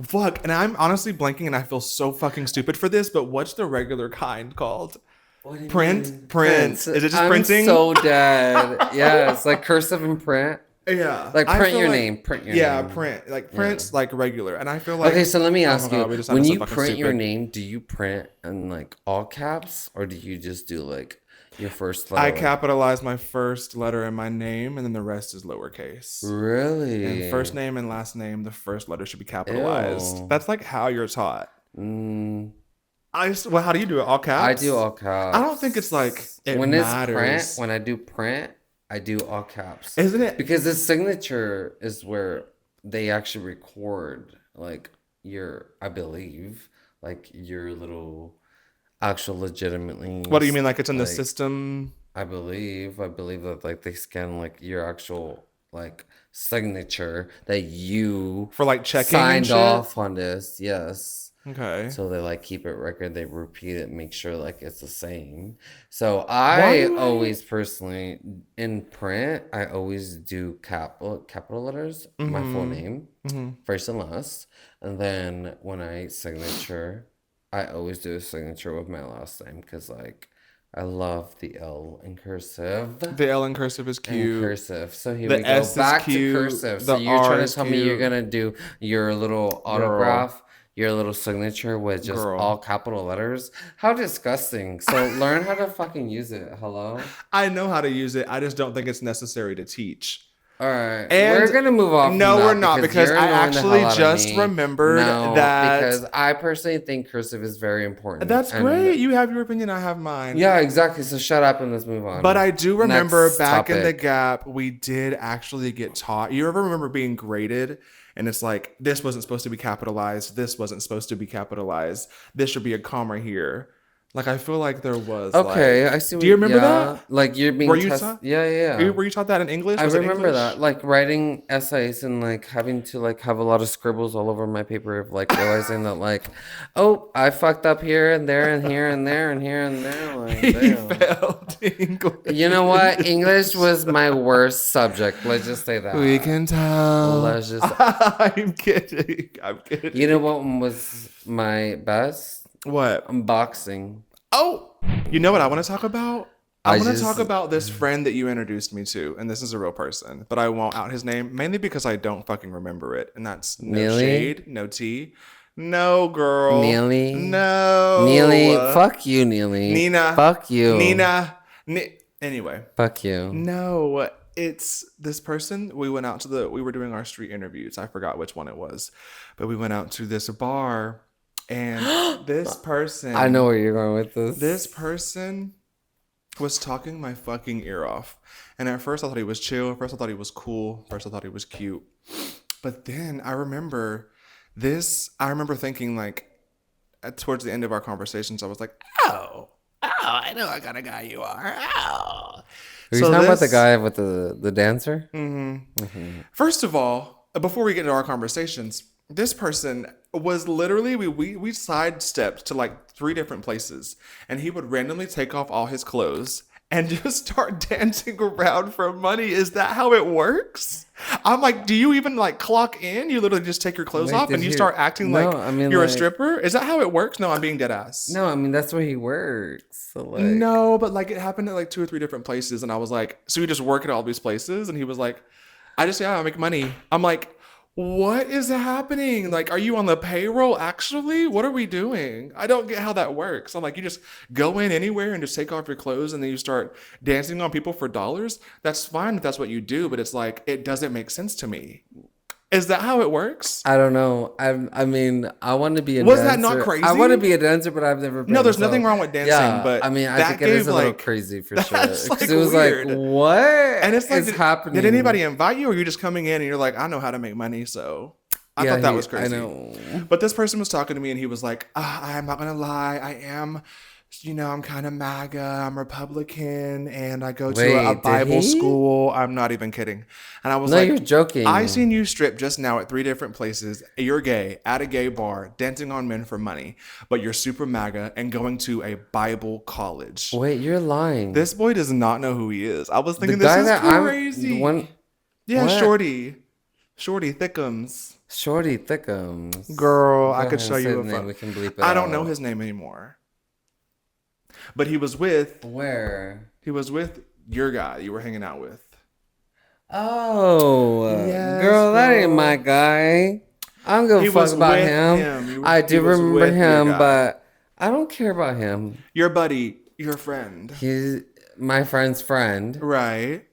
Speaker 2: Fuck, and I'm honestly blanking and I feel so fucking stupid for this, but what's the regular kind called?
Speaker 1: What do you
Speaker 2: Print?
Speaker 1: mean?
Speaker 2: Print. Is it just
Speaker 1: I'm
Speaker 2: printing?
Speaker 1: so dead. Yeah, it's like cursive and print.
Speaker 2: Yeah.
Speaker 1: Like
Speaker 2: I
Speaker 1: print
Speaker 2: feel
Speaker 1: your
Speaker 2: like-
Speaker 1: name. Print your
Speaker 2: Yeah,
Speaker 1: name.
Speaker 2: print. Like print's like regular. And I feel like...
Speaker 1: Okay, so let me
Speaker 2: Oh my
Speaker 1: ask
Speaker 2: God, we
Speaker 1: you.
Speaker 2: just sounded
Speaker 1: When
Speaker 2: so
Speaker 1: you
Speaker 2: fucking
Speaker 1: print your
Speaker 2: stupid.
Speaker 1: name, do you print in like all caps or do you just do like your first letter?
Speaker 2: I capitalize my first letter in my name, and then the rest is lowercase.
Speaker 1: Really?
Speaker 2: And first name and last name, the first letter should be capitalized.
Speaker 1: Ew.
Speaker 2: That's like how you're taught.
Speaker 1: Mm,
Speaker 2: Well, how do you do it? All caps?
Speaker 1: I do all caps.
Speaker 2: I don't think it's like it
Speaker 1: when
Speaker 2: matters.
Speaker 1: it's print, when I do print, I do all caps.
Speaker 2: Isn't it?
Speaker 1: Because the signature is where they actually record, like, I believe, like, your little actual legitimately.
Speaker 2: What do you mean? Like it's in the
Speaker 1: like,
Speaker 2: system?
Speaker 1: I believe that, like, they scan, like, your actual, like, signature that you
Speaker 2: For like checking and
Speaker 1: signed
Speaker 2: shit?
Speaker 1: off on this. Yes.
Speaker 2: Okay.
Speaker 1: So they like keep it record, they repeat it, make sure like it's the same. So I always personally in print, I always do capital letters, my full name, first and last. And then when I signature, I always do a signature with my last name because like I love the L in cursive.
Speaker 2: The L in cursive is cute.
Speaker 1: In cursive. So here
Speaker 2: The
Speaker 1: we go.
Speaker 2: S is
Speaker 1: Back
Speaker 2: cute.
Speaker 1: to cursive. So
Speaker 2: The
Speaker 1: you're
Speaker 2: R
Speaker 1: trying to
Speaker 2: is
Speaker 1: tell me you're
Speaker 2: cute.
Speaker 1: gonna do your little autograph, your little signature with just
Speaker 2: Girl.
Speaker 1: all capital letters? How disgusting. So learn how to fucking use it. Hello?
Speaker 2: I know how to use it. I just don't think it's necessary to teach.
Speaker 1: All right.
Speaker 2: And
Speaker 1: we're gonna move on.
Speaker 2: no,
Speaker 1: from that
Speaker 2: we're not, because
Speaker 1: you're
Speaker 2: I
Speaker 1: annoying the
Speaker 2: actually
Speaker 1: hell out of
Speaker 2: just
Speaker 1: me.
Speaker 2: remembered
Speaker 1: No,
Speaker 2: that-
Speaker 1: because I personally think cursive is very important.
Speaker 2: That's
Speaker 1: And-
Speaker 2: great. You have your opinion. I have mine.
Speaker 1: Yeah, exactly. So shut up and let's move on.
Speaker 2: But I do remember
Speaker 1: Next
Speaker 2: back in the
Speaker 1: topic.
Speaker 2: gap, we did actually get taught. You ever remember being graded? And it's like, this wasn't supposed to be capitalized. This wasn't supposed to be capitalized. This should be a comma here. Like, I feel like there was.
Speaker 1: Okay,
Speaker 2: like,
Speaker 1: I see.
Speaker 2: Do you remember that?
Speaker 1: Like you're being
Speaker 2: Were you
Speaker 1: tested.
Speaker 2: taught?
Speaker 1: Yeah.
Speaker 2: Were you taught that in English?
Speaker 1: I
Speaker 2: Was it
Speaker 1: remember
Speaker 2: English?
Speaker 1: that, like writing essays and like having to like have a lot of scribbles all over my paper of like realizing that like, oh, I fucked up here and there and here and there and here and there. Like,
Speaker 2: He
Speaker 1: damn.
Speaker 2: failed English.
Speaker 1: You know what? English was my worst subject. Let's just say that.
Speaker 2: We can tell.
Speaker 1: Let's just.
Speaker 2: I'm kidding. I'm kidding.
Speaker 1: You know what one was my best?
Speaker 2: What?
Speaker 1: Boxing.
Speaker 2: Oh, you know what I want to talk about? I want to
Speaker 1: just-
Speaker 2: talk about this friend that you introduced me to, and this is a real person, but I won't out his name, mainly because I don't fucking remember it, and that's no
Speaker 1: Neely?
Speaker 2: shade, no tea. No, girl.
Speaker 1: Neely?
Speaker 2: No.
Speaker 1: Neely. Fuck you, Neely.
Speaker 2: Nina.
Speaker 1: Fuck you.
Speaker 2: Nina. Anyway.
Speaker 1: Fuck you.
Speaker 2: No, it's this person. We went out we were doing our street interviews. I forgot which one it was, but we went out to this bar, and this person.
Speaker 1: I know where you're going with this.
Speaker 2: This person was talking my fucking ear off. And at first I thought he was chill. At first I thought he was cool. At first I thought he was cute. But then I remember thinking like towards the end of our conversations, I was like, oh, I know what kind of guy you are. Oh.
Speaker 1: Are you talking about the guy with the dancer?
Speaker 2: First of all, before we get into our conversations, this person was literally, we sidestepped to like 3 different places, and he would randomly take off all his clothes and just start dancing around for money. Is that how it works? I'm like, do you even like clock in? You literally just take your clothes off and you start acting like you're a stripper? Is that how it works? No, I'm being dead ass.
Speaker 1: No, I mean, that's where he works. So like...
Speaker 2: No, but like it happened at like 2 or 3 different places. And I was like, so you just work at all these places? And he was like, I make money. I'm like, what is happening? Like, are you on the payroll actually? What are we doing? I don't get how that works. I'm like, you just go in anywhere and just take off your clothes and then you start dancing on people for dollars? That's fine if that's what you do, but it's like, it doesn't make sense to me. Is that how it works?
Speaker 1: I don't know. I mean, I want to be a
Speaker 2: Was
Speaker 1: dancer.
Speaker 2: that not crazy?
Speaker 1: I want to be a dancer, but I've never been.
Speaker 2: No, there's nothing wrong with dancing, but
Speaker 1: I mean, I think it is a little crazy for sure.
Speaker 2: That's
Speaker 1: Because
Speaker 2: like
Speaker 1: it was
Speaker 2: weird.
Speaker 1: like, what
Speaker 2: And it's like,
Speaker 1: is happening?
Speaker 2: Did anybody invite you, or are you just coming in and you're like, I know how to make money, so... I thought that was crazy.
Speaker 1: I know.
Speaker 2: But this person was talking to me and he was like, I'm not going to lie. I am, I'm kind of MAGA. I'm Republican and I go to a Bible school. I'm not even kidding. And I was like,
Speaker 1: you're joking.
Speaker 2: I seen you strip just now at 3 different places. You're gay, at a gay bar, dancing on men for money, but you're super MAGA and going to a Bible college.
Speaker 1: Wait, you're lying.
Speaker 2: This boy does not know who he is. I was thinking this is crazy. Yeah,
Speaker 1: what?
Speaker 2: Shorty Thickums.
Speaker 1: Shorty Thickums.
Speaker 2: Girl, I could show you a
Speaker 1: name. We can bleep it
Speaker 2: I don't
Speaker 1: out.
Speaker 2: know his name anymore. But he was with...
Speaker 1: Where?
Speaker 2: He was with your guy you were hanging out with.
Speaker 1: Oh.
Speaker 2: Yes,
Speaker 1: girl, that ain't my guy. I don't give a fuck about him. I do remember him, but I don't care about him.
Speaker 2: Your buddy, your friend.
Speaker 1: He's my friend's friend.
Speaker 2: Right.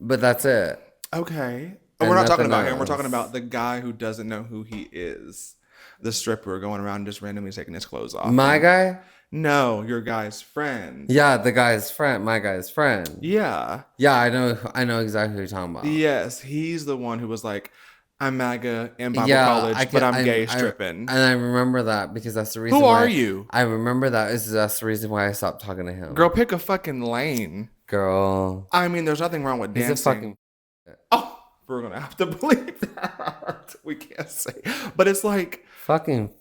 Speaker 1: But that's it.
Speaker 2: Okay.
Speaker 1: And
Speaker 2: we're not talking about
Speaker 1: else.
Speaker 2: him. We're talking about the guy who doesn't know who he is. The stripper going around just randomly taking his clothes off.
Speaker 1: My guy?
Speaker 2: No, your guy's friend.
Speaker 1: Yeah, the guy's friend. My guy's friend.
Speaker 2: Yeah.
Speaker 1: Yeah, I know exactly who you're talking about.
Speaker 2: Yes, he's the one who was like, I'm MAGA in Bible college, but I'm gay stripping.
Speaker 1: And I remember that because that's the reason
Speaker 2: Who
Speaker 1: why...
Speaker 2: are you?
Speaker 1: I remember that's the reason why I stopped talking to him.
Speaker 2: Girl, pick a fucking lane.
Speaker 1: Girl.
Speaker 2: I mean, there's nothing wrong with dancing.
Speaker 1: He's a fucking...
Speaker 2: Oh, we're going to have to believe that. We can't say. But it's like...
Speaker 1: Fucking...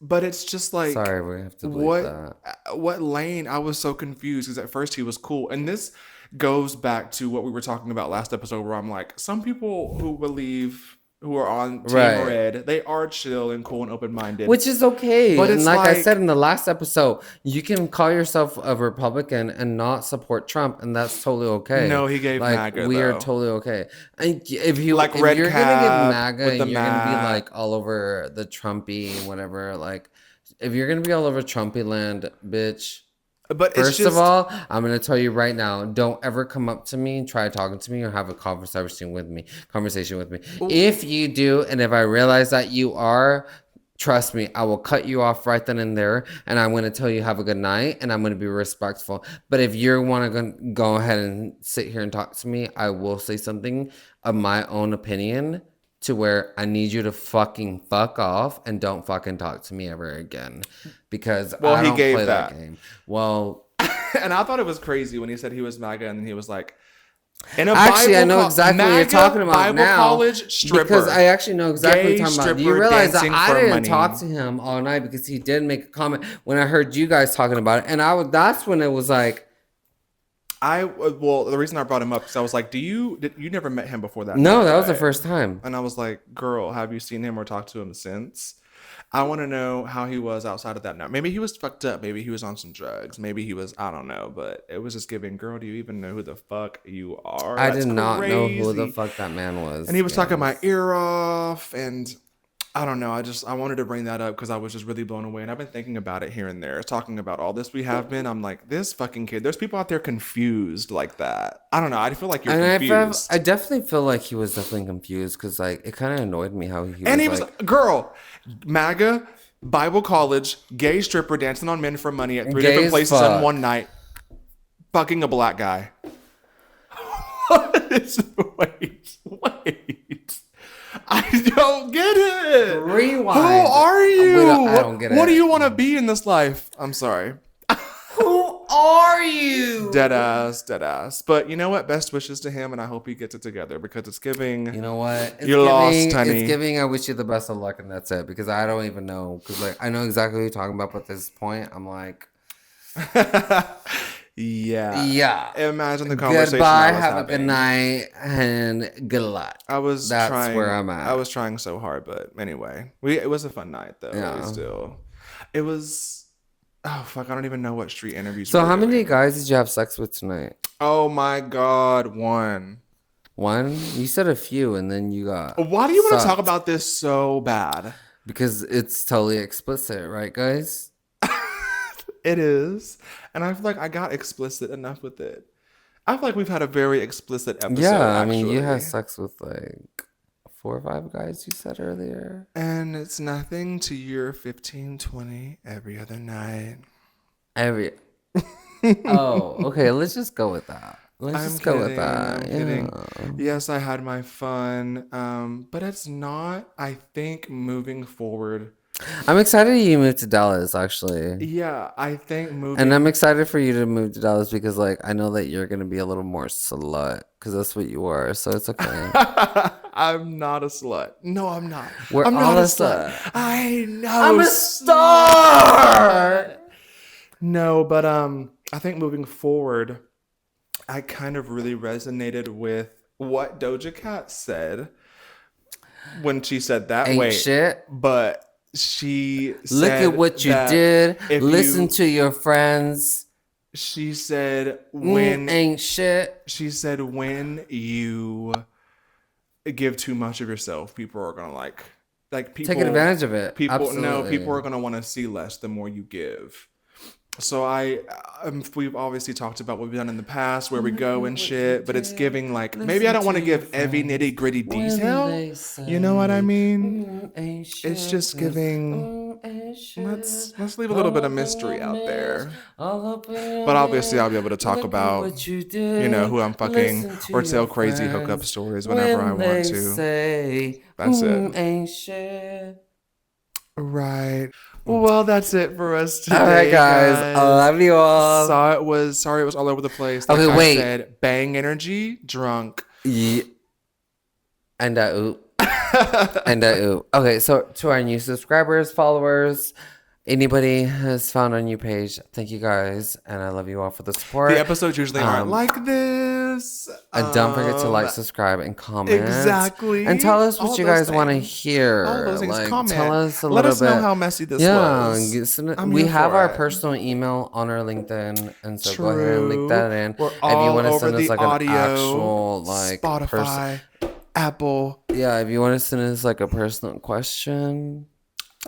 Speaker 2: But it's just like...
Speaker 1: Sorry, we have to believe that.
Speaker 2: What lane? I was so confused because at first he was cool. And this goes back to what we were talking about last episode where I'm like, some people who believe... who are on Team Red, they are chill and cool and open-minded.
Speaker 1: Which is okay.
Speaker 2: But it's
Speaker 1: like I said in the last episode, you can call yourself a Republican and not support Trump, and that's totally okay.
Speaker 2: No, he gave MAGA,
Speaker 1: We are
Speaker 2: though.
Speaker 1: totally okay. And if you're
Speaker 2: Red
Speaker 1: gonna give
Speaker 2: cap
Speaker 1: MAGA
Speaker 2: with
Speaker 1: and
Speaker 2: the
Speaker 1: you're gonna be
Speaker 2: mat.
Speaker 1: like all over the Trumpy and whatever, like if you're gonna be all over Trumpy land, bitch.
Speaker 2: But
Speaker 1: First of all, I'm gonna tell you right now: don't ever come up to me and try talking to me or have a conversation with me. If you do, and if I realize that you are, trust me, I will cut you off right then and there, and I'm gonna tell you have a good night, and I'm gonna be respectful. But if you want to go ahead and sit here and talk to me, I will say something of my own opinion. To where I need you to fucking fuck off and don't fucking talk to me ever again. Because I don't play that game. Well...
Speaker 2: And I thought it was crazy when he said he was MAGA and then he was like...
Speaker 1: I know exactly what you're talking about
Speaker 2: Bible
Speaker 1: now.
Speaker 2: College stripper.
Speaker 1: Because I actually know exactly what you're talking about. Do you realize that I didn't talk to him all night because he did make a comment when I heard you guys talking about it. And that's when it was like...
Speaker 2: the reason I brought him up is I was like, you never met him before that?
Speaker 1: No, that was the first time.
Speaker 2: And I was like, girl, have you seen him or talked to him since? I want to know how he was outside of that night. Maybe he was fucked up. Maybe he was on some drugs. Maybe he was, I don't know. But it was just giving, girl, do you even know who the fuck you are?
Speaker 1: I did not know who the fuck that man was.
Speaker 2: And he was talking my ear off and... I don't know. I wanted to bring that up because I was just really blown away. And I've been thinking about it here and there, talking about all this we have been. I'm like, this fucking kid, there's people out there confused like that. I don't know. I feel like you're confused.
Speaker 1: I definitely feel like he was definitely confused because like it kind of annoyed me how he was.
Speaker 2: And he was, girl, MAGA, Bible college, gay stripper dancing on men for money at 3 different places in one night. fucking a black guy. Wait. I don't get it.
Speaker 1: Rewind.
Speaker 2: Who are you?
Speaker 1: I don't get it.
Speaker 2: What do you want to be in this life? I'm sorry.
Speaker 1: Who are you?
Speaker 2: Dead ass. But you know what? Best wishes to him, and I hope he gets it together because it's giving.
Speaker 1: You know what?
Speaker 2: You're lost, honey.
Speaker 1: It's giving. I wish you the best of luck, and that's it. Because I don't even know. Because like I know exactly what you're talking about, but at this point, I'm like,
Speaker 2: yeah. Imagine the conversation.
Speaker 1: Goodbye.
Speaker 2: I was
Speaker 1: Have
Speaker 2: having.
Speaker 1: a good night, and good luck.
Speaker 2: That's
Speaker 1: trying, where I'm at.
Speaker 2: I was trying so hard, but anyway, it was a fun night though.
Speaker 1: Yeah.
Speaker 2: It was. Oh fuck! I don't even know what street interviews.
Speaker 1: So how many guys did you have sex with tonight?
Speaker 2: Oh my god, one.
Speaker 1: One? You said a few, and then you got.
Speaker 2: Why do you want to talk about this so bad?
Speaker 1: Because it's totally explicit, right, guys?
Speaker 2: It is, and I feel like I got explicit enough with it. I feel like we've had a very explicit episode.
Speaker 1: Yeah, I mean, you had sex with like 4 or 5 guys. You said earlier,
Speaker 2: and it's nothing to your 15, 20 every other night.
Speaker 1: Oh, okay. Let's just go with that. I'm
Speaker 2: kidding. Yes, I had my fun, but it's not. I think moving forward.
Speaker 1: I'm excited you moved to Dallas, actually.
Speaker 2: Yeah, I think moving.
Speaker 1: And I'm excited for you to move to Dallas because, like, I know that you're gonna be a little more slut because that's what you are. So it's okay.
Speaker 2: I'm not a slut. No, I'm not.
Speaker 1: I'm
Speaker 2: not
Speaker 1: a
Speaker 2: slut. I know.
Speaker 1: I'm a star.
Speaker 2: No, but I think moving forward, I kind of really resonated with what Doja Cat said when she said that.
Speaker 1: Ain't shit.
Speaker 2: But she said,
Speaker 1: look at what you did. Listen to your friends.
Speaker 2: She said when
Speaker 1: ain't shit.
Speaker 2: She said when you give too much of yourself, people are gonna like people
Speaker 1: taking advantage of it.
Speaker 2: People
Speaker 1: Absolutely.
Speaker 2: people are gonna want to see less the more you give. So we've obviously talked about what we've done in the past, where we go and shit, but it's giving like maybe I don't want to give every nitty gritty detail. You know what I mean? It's just giving. Let's leave a little bit of mystery out there. But obviously, I'll be able to talk about who I'm fucking or tell crazy hookup stories whenever I want to. That's it.
Speaker 1: Ain't shit.
Speaker 2: Right. Well, that's it for us today.
Speaker 1: All right, guys. I love you all.
Speaker 2: Sorry it was all over the place. Like
Speaker 1: okay, wait.
Speaker 2: I said, bang energy, drunk.
Speaker 1: Yeah. And oop. And oop. Okay, so to our new subscribers, followers, anybody has found our new page, thank you guys, and I love you all for the support.
Speaker 2: The episodes usually aren't like this.
Speaker 1: And don't forget to like, subscribe, and comment.
Speaker 2: Exactly.
Speaker 1: And tell us what you guys want to hear.
Speaker 2: All those things. Comment.
Speaker 1: Tell us
Speaker 2: Let us know how messy this was.
Speaker 1: We have our personal email on our LinkedIn, and so go ahead and link that in.
Speaker 2: We're
Speaker 1: if you want to send us like
Speaker 2: audio,
Speaker 1: an actual like
Speaker 2: Spotify, Apple.
Speaker 1: Yeah, if you want to send us like a personal question.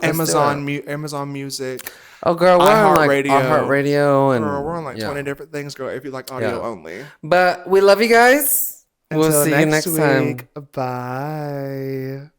Speaker 2: Amazon Music.
Speaker 1: Oh, girl, we're on like
Speaker 2: iHeartRadio.
Speaker 1: iHeartRadio, and
Speaker 2: we're on like 20 different things, girl. If you like audio only.
Speaker 1: But we love you guys. We'll see you next time.
Speaker 2: Bye.